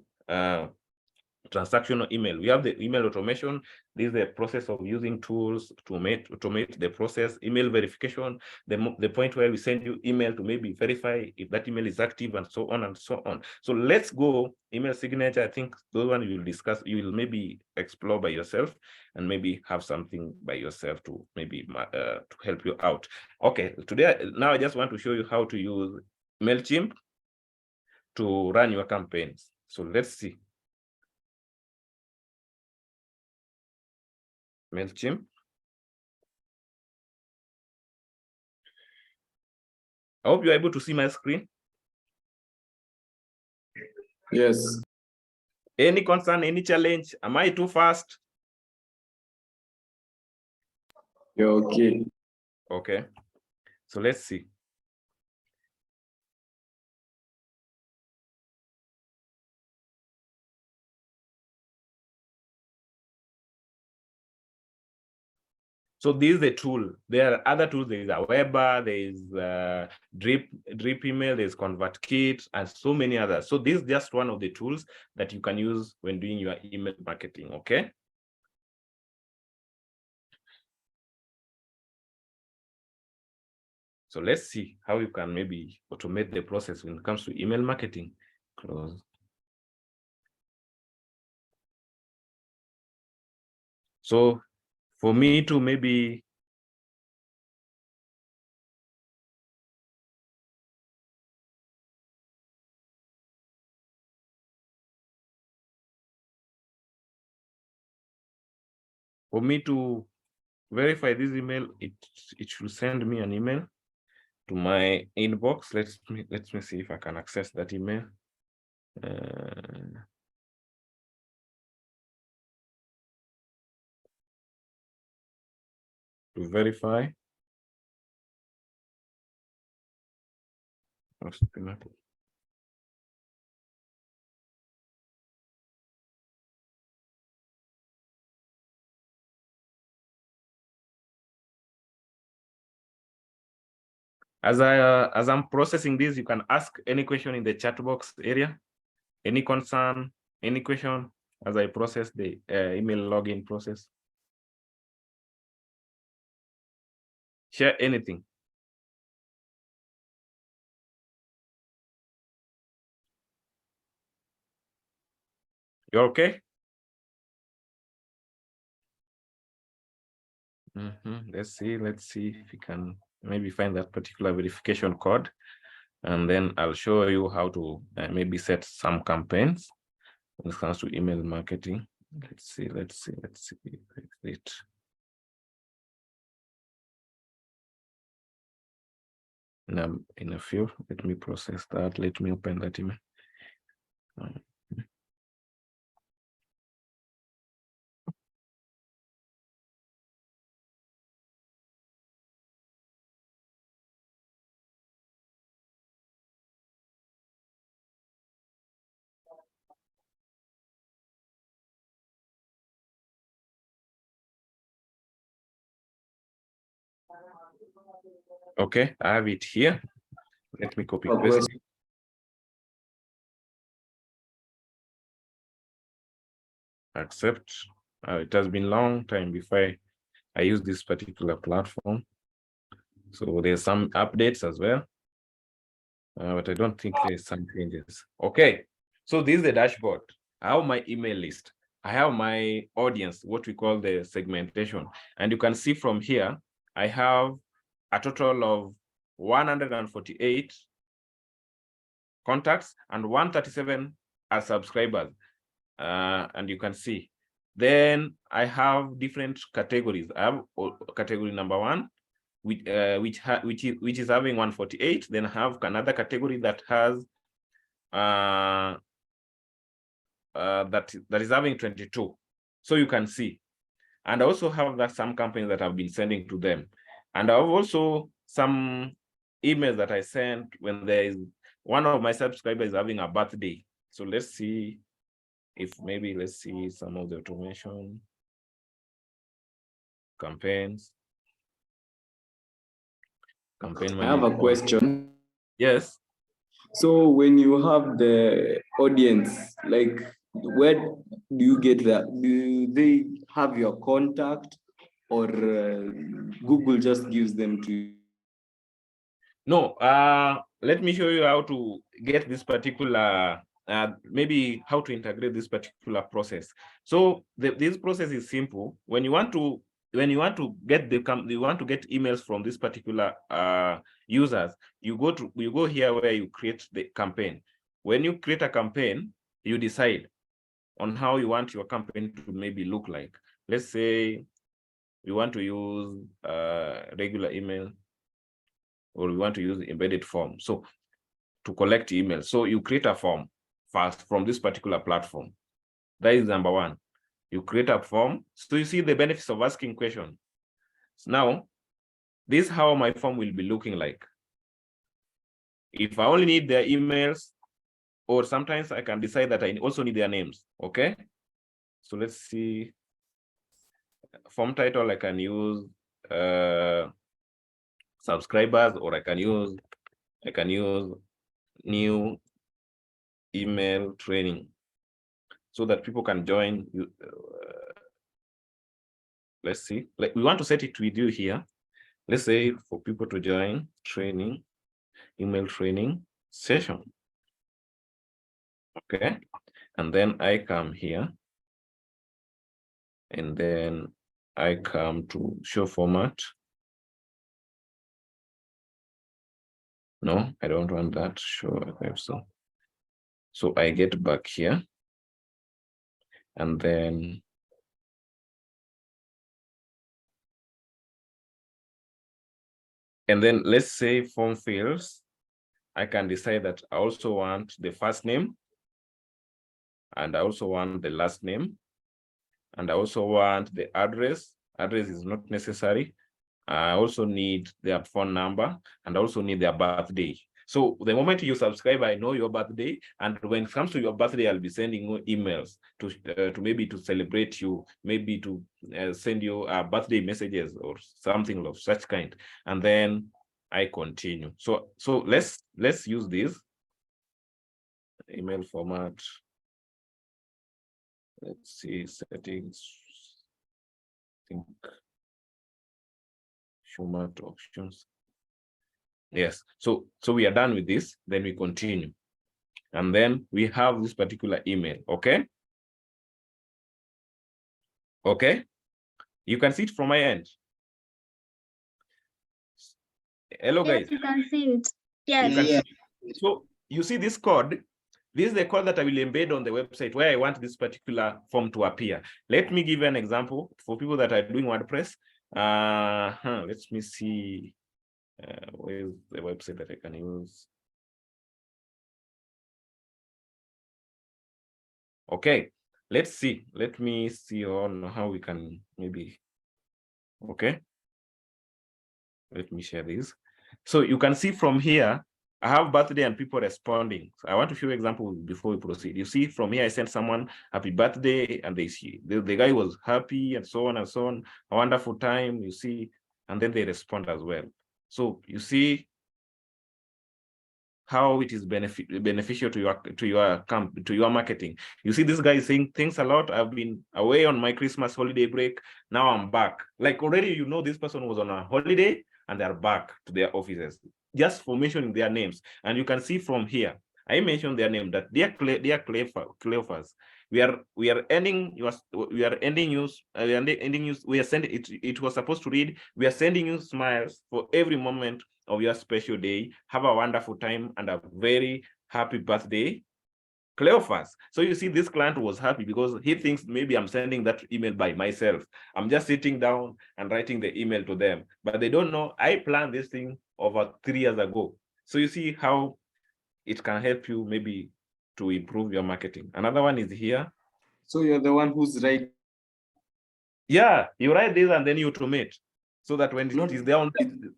transactional email. We have the email automation. This is the process of using tools to automate the process. Email verification, the point where we send you email to maybe verify if that email is active, and so on and so on. So let's go email signature. I think those one you will discuss, you will maybe explore by yourself and maybe have something by yourself to maybe to help you out. Okay, now I just want to show you how to use MailChimp to run your campaigns. So let's see. MailChimp. I hope you're able to see my screen. Yes. Any concern, any challenge? Am I too fast? You're okay. Okay. So let's see. So this is the tool. There are other tools. There is Aweber, there is drip email, there's ConvertKit, and so many others. So this is just one of the tools that you can use when doing your email marketing, okay? So let's see how you can maybe automate the process when it comes to email marketing. Close. So for me to maybe verify this email, it should send me an email to my inbox. Let me see if I can access that email. To verify. As I'm processing this, you can ask any question in the chat box area, any concern, any question as I process the email login process. Share anything. You're okay? Let's see if you can maybe find that particular verification code, and then I'll show you how to maybe set some campaigns when it comes to email marketing. Let's see it. In a few, let me process that. Let me open that email. Okay, I have it here. Let me copy paste. Accept. It has been a long time before I use this particular platform. So there's some updates as well. But I don't think there's some changes. Okay, so this is the dashboard. I have my email list. I have my audience, what we call the segmentation. And you can see from here, I have a total of 148 contacts and 137 are subscribers. And you can see. Then I have different categories. I have category number 1, which is having 148. Then I have another category that has that is having 22. So you can see. And I also have that some companies that I've been sending to them. And I have also some emails that I sent when there is one of my subscribers having a birthday. So let's see if maybe let's see some of the automation campaigns. Campaign I have a question. Yes. So when you have the audience, like where do you get that? Do they have your contact, or Google just gives them to you? No, let me show you how to get this particular, maybe how to integrate this particular process. So this process is simple. When you want to get emails from this particular users, you go here where you create the campaign. When you create a campaign, you decide on how you want your campaign to maybe look like. Let's say you want to use regular email, or we want to use embedded form. So to collect emails, so you create a form first from this particular platform. That is number 1. You create a form. So you see the benefits of asking questions. So now, this is how my form will be looking like. If I only need their emails, or sometimes I can decide that I also need their names, okay? So let's see. Form title I can use subscribers, or I can use new email training so that people can join. Let's see, like we want to set it with you here. Let's say for people to join training, email training session. Okay, and then I come here, and then I come to show format. No, I don't want that. Show archive. So I get back here, and then let's say form fields. I can decide that I also want the first name, and I also want the last name, and I also want the address. Address is not necessary. I also need their phone number, and also need their birthday. So the moment you subscribe, I know your birthday, and when it comes to your birthday, I'll be sending you emails to maybe to celebrate you, maybe to send you birthday messages or something of such kind, and then I continue. So let's use this email format. Let's see settings. I think format options. Yes, so we are done with this, then we continue. And then we have this particular email, okay? Okay, you can see it from my end. Hello, guys. Yes, you can see it. Yes. You can see it. So you see this code. This is the code that I will embed on the website where I want this particular form to appear. Let me give you an example for people that are doing WordPress. Let me see. Where's the website that I can use? Okay, let's see. Let me see on how we can maybe. Okay, let me share this. So you can see from here, I have birthday and people responding. So I want to show you example before we proceed. You see from here, I sent someone happy birthday, and they see the guy was happy, and so on and so on. A wonderful time, you see, and then they respond as well. So you see how it is beneficial to your marketing. You see, this guy is saying thanks a lot. I've been away on my Christmas holiday break. Now I'm back. Like already, you know, this person was on a holiday and they're back to their offices just for mentioning their names. And you can see from here, I mentioned their name that dear Cleophas, we are ending news. We are sending it. It was supposed to read, we are sending you smiles for every moment of your special day. Have a wonderful time and a very happy birthday, Cleophas. So you see, this client was happy because he thinks maybe I'm sending that email by myself. I'm just sitting down and writing the email to them, but they don't know I planned this thing over 3 years ago. So you see how it can help you maybe to improve your marketing. Another one is here. So you're the one who's right. Yeah, you write this and then you automate, so that when it is there,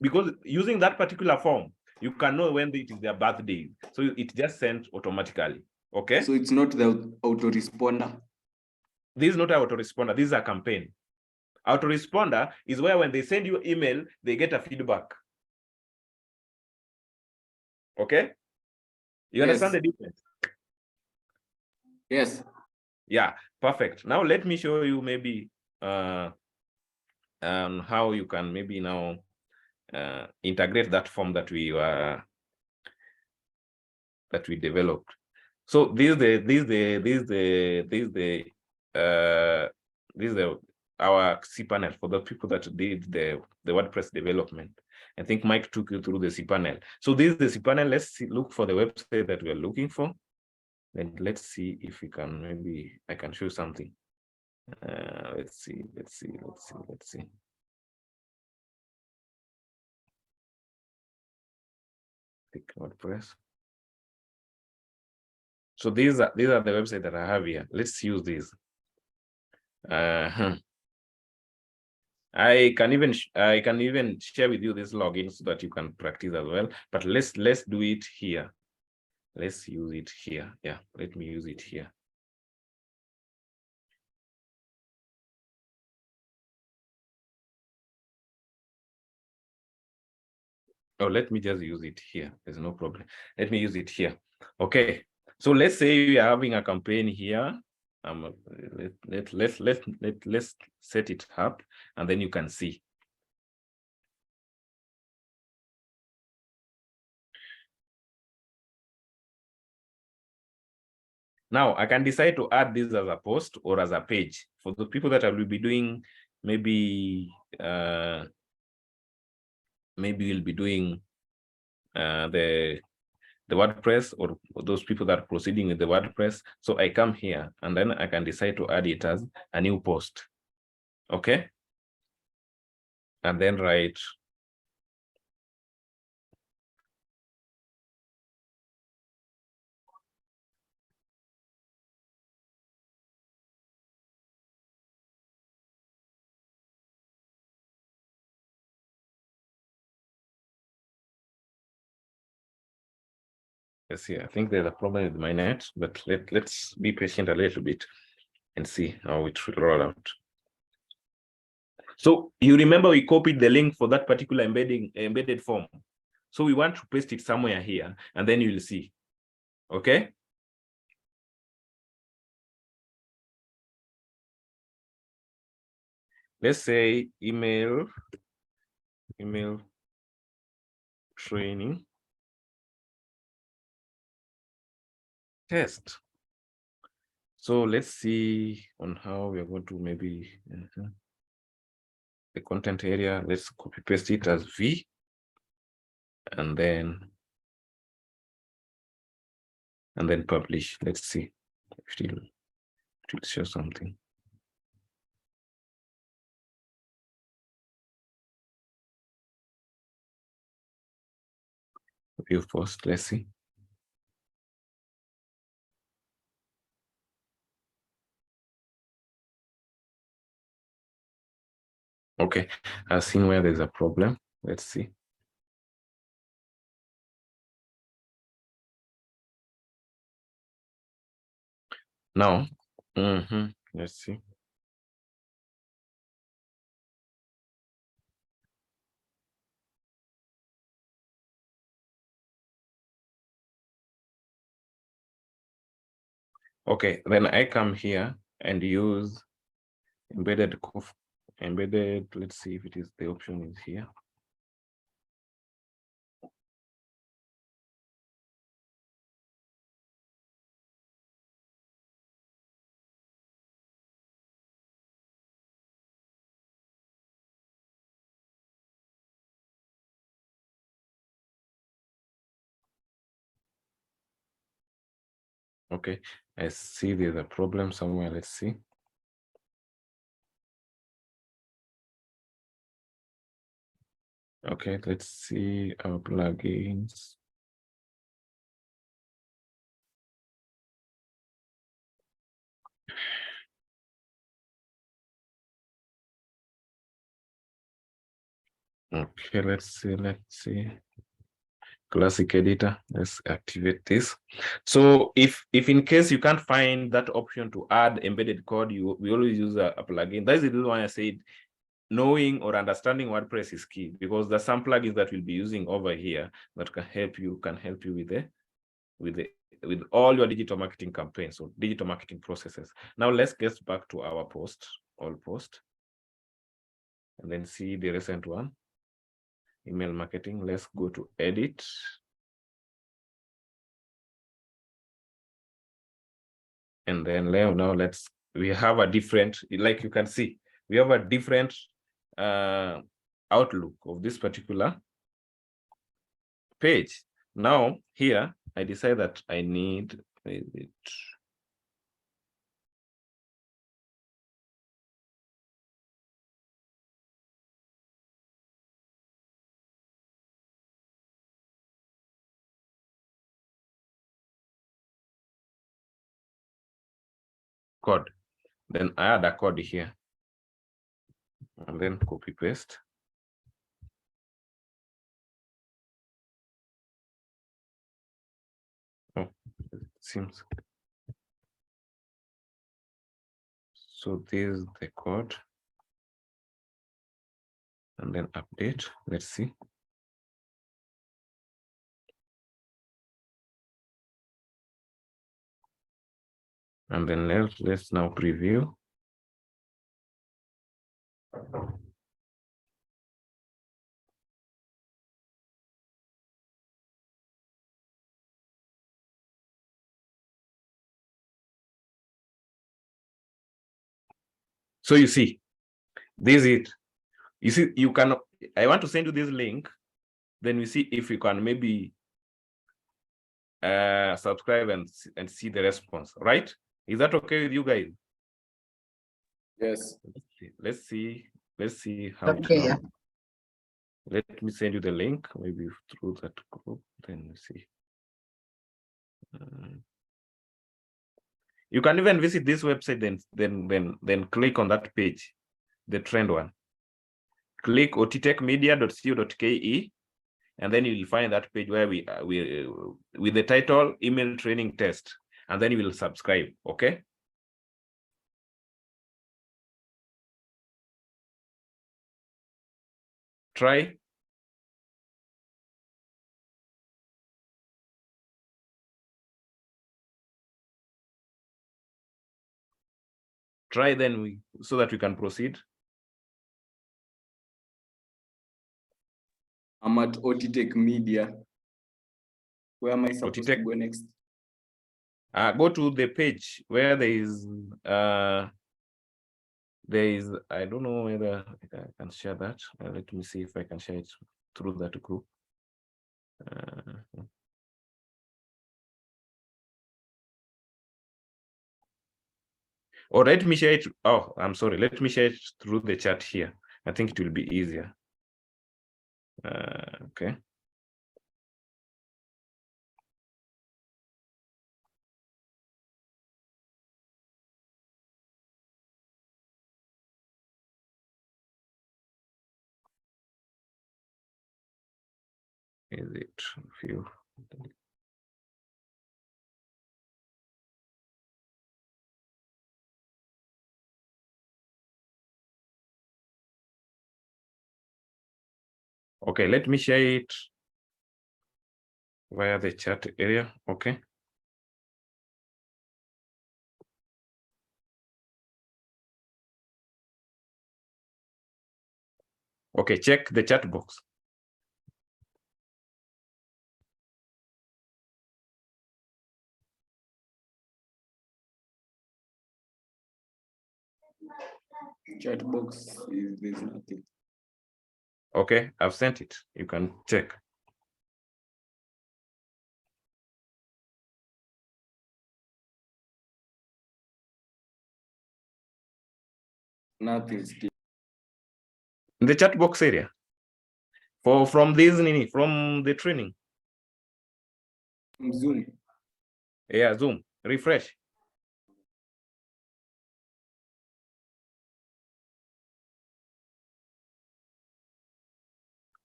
because using that particular form, you can know when it is their birthday. So it just sends automatically. Okay. So it's not the autoresponder. This is not an autoresponder. This is a campaign. Autoresponder is where when they send you email, they get a feedback. Okay. You understand the difference? Yes. Yeah, perfect. Now let me show you maybe how you can maybe now integrate that form that we developed. So this is our cPanel for the people that did the WordPress development. I think Mike took you through the cPanel. So this is the cPanel. Let's look for the website that we are looking for. Then let's see if we can, maybe I can show something. Let's see. Click WordPress. So these are the websites that I have here. Let's use these. I can even share with you this login so that you can practice as well. But let's do it here. Let's use it here. Yeah, let me use it here. Oh, let me just use it here. There's no problem. Let me use it here. Okay. So let's say we are having a campaign here. Let's set it up, and then you can see. Now I can decide to add this as a post or as a page for the people that I will be doing. Maybe we'll be doing the WordPress, or those people that are proceeding with the WordPress. So I come here and then I can decide to add it as a new post. Okay. And then write yes, I think there's a problem with my net, but let's be patient a little bit and see how it will roll out. So you remember we copied the link for that particular embedded form. So we want to paste it somewhere here, and then you'll see. Okay. Let's say email training test. So let's see on how we are going to maybe the content area. Let's copy paste it as V, and then publish. Let's see if it will show something. View post. Let's see. Okay, I've seen where there's a problem. Let's see. Now, let's see. Okay, then I come here and use embedded. Let's see if it is the option is here. Okay, I see there's a problem somewhere. Let's see. Okay, let's see our plugins. Okay, let's see. Classic editor. Let's activate this. So if in case you can't find that option to add embedded code, we always use a plugin. That's the reason why I said knowing or understanding WordPress is key, because there's some plugins that we'll be using over here that can help you with all your digital marketing campaigns or digital marketing processes. Now let's get back to our post, all post, and then see the recent one, email marketing. Let's go to edit. And then now we have a different, like you can see, we have a different outlook of this particular page. Now here, I decide that I need it. Code. Then I add a code here. And then copy paste. Oh, it seems. So this is the code. And then update. Let's see. And then let's now preview. So you see, this is it. You see, you can, I want to send you this link. Then we see if you can maybe subscribe and see the response, right? Is that okay with you guys? Yes. Let's see how Okay, yeah. Let me send you the link, maybe through that group, then we see. You can even visit this website, then click on that page, the trend one. Click ottechmedia.co.ke, and then you will find that page where we with the title email training test, and then you will subscribe. Okay. Try. Try, then so that we can proceed. I'm at Ottitech Media. Where am I supposed to go next? Go to the page where there is I don't know whether I can share that. Let me see if I can share it through that group. Or let me share it. Oh, I'm sorry. Let me share it through the chat here. I think it will be easier. Okay. Is it few? Okay, let me share it via the chat area. Okay. Okay, check the chat box. Chat box, there's nothing. Okay, I've sent it. You can check. Nothing still. In the chat box area. From the training. Zoom. Yeah, Zoom. Refresh.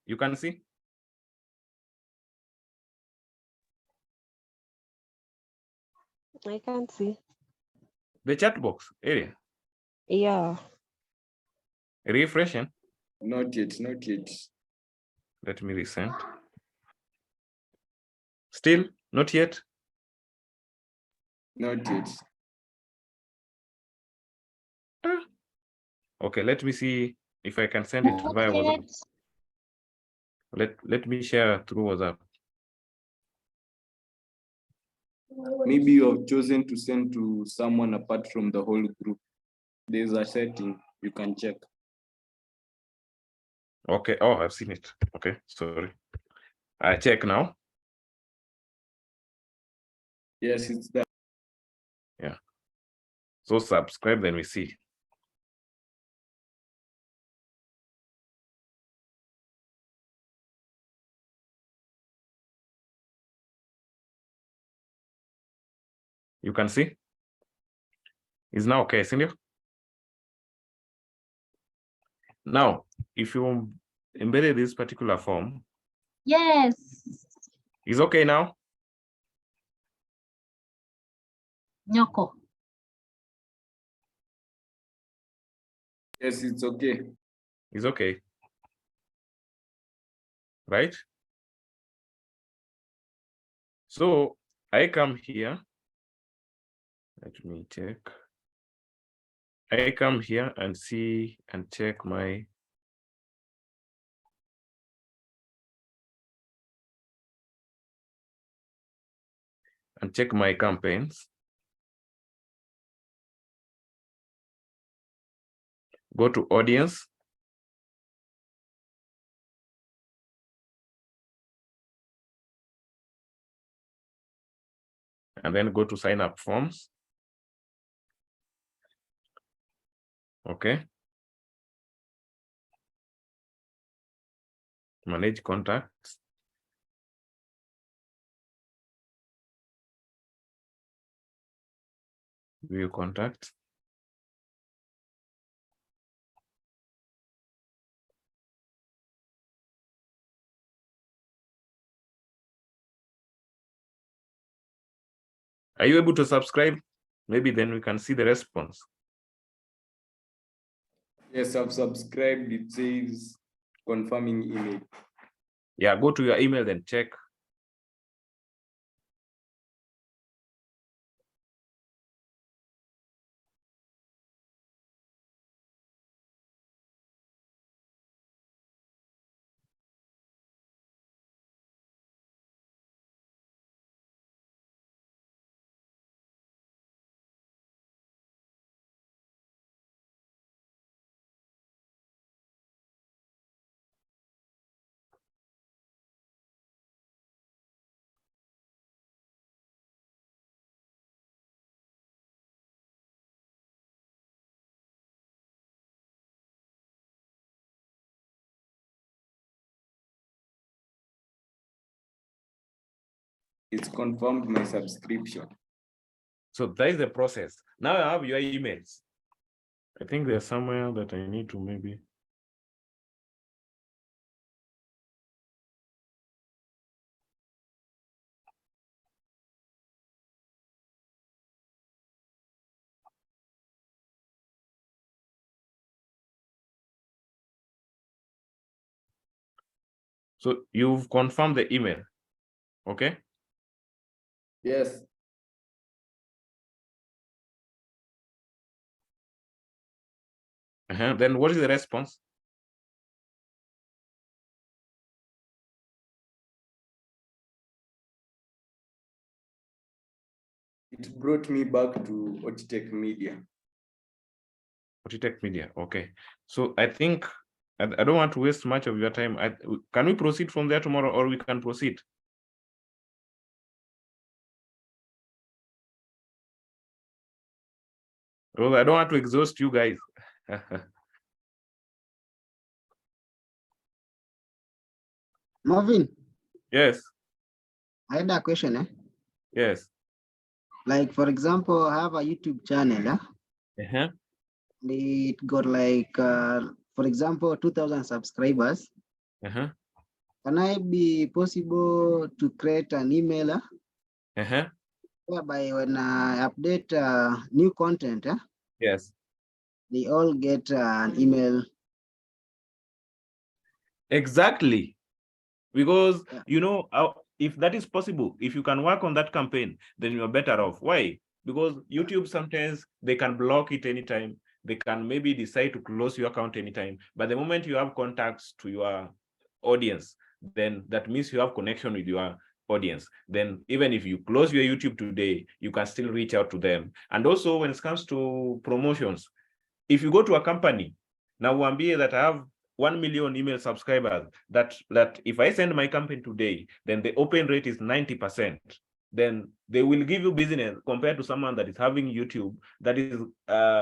You can see I can't see. the chat box area. Yeah. Refreshing. Not yet, not yet. Let me resend. Still not yet. Not yet. Okay, let me see if I can send it via WhatsApp. Let me share through WhatsApp. Maybe you have chosen to send to someone apart from the whole group. There's a setting you can check. Okay. Oh, I've seen it. Okay, sorry. I check now. Yes, it's there. Yeah. So subscribe, then we see. You can see. It's now okay, isn't it? Now, if you embedded this particular form, Yes. is okay now? Nyoko. Yes, it's okay. It's okay. Right? So I come here Let me check. I come here and see and check my campaigns. Go to audience. And then go to sign up forms. Okay. Manage contacts. View contacts. Are you able to subscribe? Maybe then we can see the response. Yes, I've subscribed. It says confirming email. Yeah, go to your email and check. It's confirmed my subscription. So that is the process. Now I have your emails. I think there's somewhere that I need to maybe. So you've confirmed the email, okay? Yes. Then what is the response? It brought me back to Otitech Media. Otitech Media, okay. So I think I don't want to waste much of your time. Can we proceed from there tomorrow, or we can proceed? Well, I don't want to exhaust you guys. Marvin, Yes, I had a question. yes. Like, for example, I have a YouTube channel. It got like, for example, 2,000 subscribers. Can I be possible to create an email whereby when I update new content, Yes. they all get an email? Exactly. Because, you know, if that is possible, if you can work on that campaign, then you're better off. Why? Because YouTube sometimes they can block it anytime. They can maybe decide to close your account anytime. But the moment you have contacts to your audience, then that means you have connection with your audience. Then even if you close your YouTube today, you can still reach out to them. And also when it comes to promotions, if you go to a company, now Wambie that I have 1 million email subscribers, that if I send my campaign today, then the open rate is 90%. Then they will give you business compared to someone that is having YouTube, that is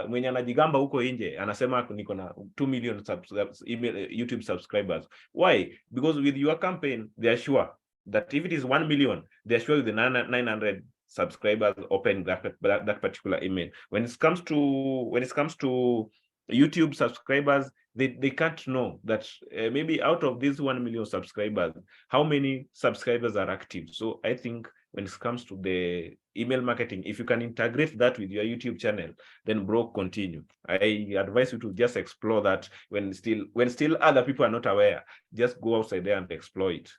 mwenye anajigamba huko nje anasema niko na 2 million YouTube subscribers. Why? Because with your campaign, they are sure that if it is 1 million, they are sure with the 900 subscribers open that particular email. When it comes to YouTube subscribers, they can't know that maybe out of these 1 million subscribers, how many subscribers are active. So I think when it comes to the email marketing, if you can integrate that with your YouTube channel, then bro, continue. I advise you to just explore that when still other people are not aware. Just go outside there and explore it.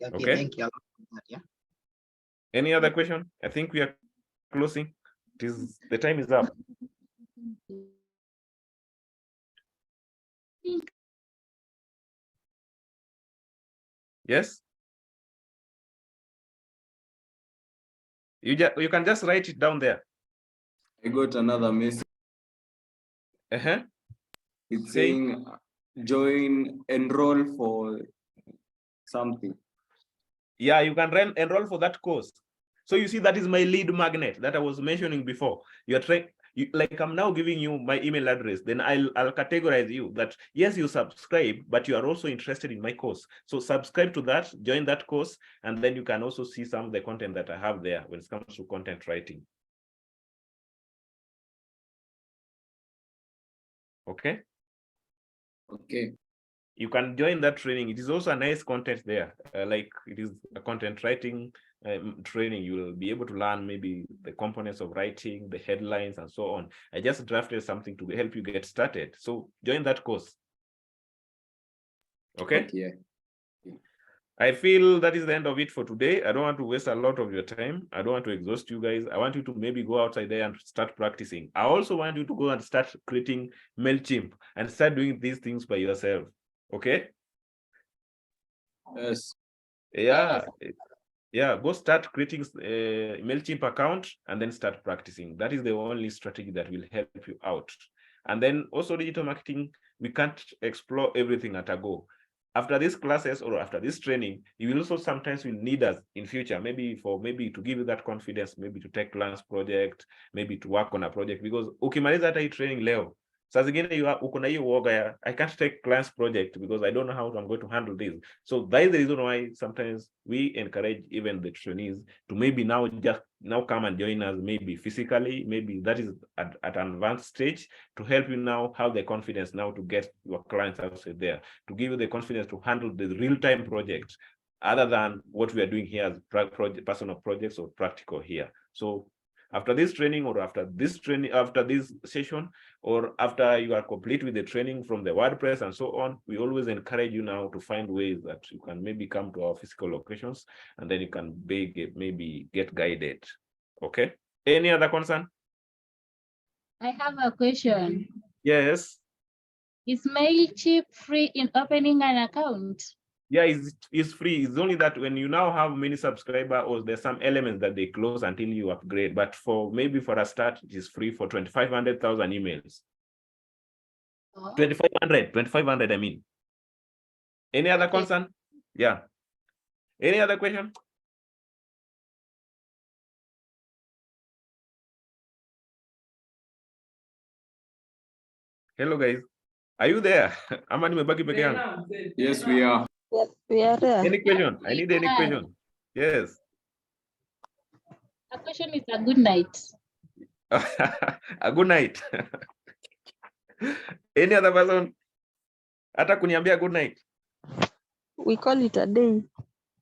Okay. Thank you. Any other question? I think we are closing. The time is up. Yes. You can just write it down there. I got another message. It's saying enroll for something. Yeah, you can enroll for that course. So you see, that is my lead magnet that I was mentioning before. You're trying, like I'm now giving you my email address, then I'll categorize you that yes, you subscribe, but you are also interested in my course. So subscribe to that, join that course, and then you can also see some of the content that I have there when it comes to content writing. Okay. Okay. You can join that training. It is also a nice content there. Like it is a content writing training. You will be able to learn maybe the components of writing, the headlines, and so on. I just drafted something to help you get started. So join that course. Okay. Yeah. I feel that is the end of it for today. I don't want to waste a lot of your time. I don't want to exhaust you guys. I want you to maybe go outside there and start practicing. I also want you to go and start creating MailChimp and start doing these things by yourself. Okay. Yes. Yeah. Yeah. Go start creating a MailChimp account and then start practicing. That is the only strategy that will help you out. And then also digital marketing, we can't explore everything at a go. After these classes or after this training, you will also sometimes will need us in future, maybe to give you that confidence, maybe to take clients project, maybe to work on a project, because ukimaliza hata hii training leo, saa zingine uko na hiyo uoga ya I can't take clients project because I don't know how I'm going to handle this. So that is the reason why sometimes we encourage even the trainees to maybe now come and join us, maybe physically, maybe that is at an advanced stage, to help you now have the confidence now to get your clients outside there, to give you the confidence to handle the real-time projects other than what we are doing here as personal projects or practical here. So after this training or after this session, or after you are complete with the training from the WordPress and so on, we always encourage you now to find ways that you can maybe come to our physical locations and then you can maybe get guided. Okay. Any other concern? I have a question. Yes. Is MailChimp free in opening an account? Yeah, it's free. It's only that when you now have many subscribers, or there's some elements that they close until you upgrade. But for a start, it is free for 2,500,000 emails. Oh. 2,500, I mean. Any other concern? Yeah. Any other question? Hello, guys. Are you there? Yes, we are. Yes, we are there. Any question? I need any question. Yes. The question is a good night. A good night. Any other person? Hata kuniambia good night. We call it a day.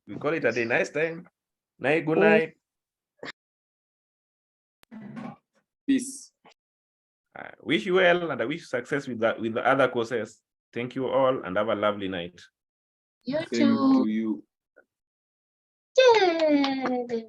We call it a day. Nice time. Night, good night. Peace. I wish you well, and I wish success with the other courses. Thank you all and have a lovely night. You Same too. to you. Yay!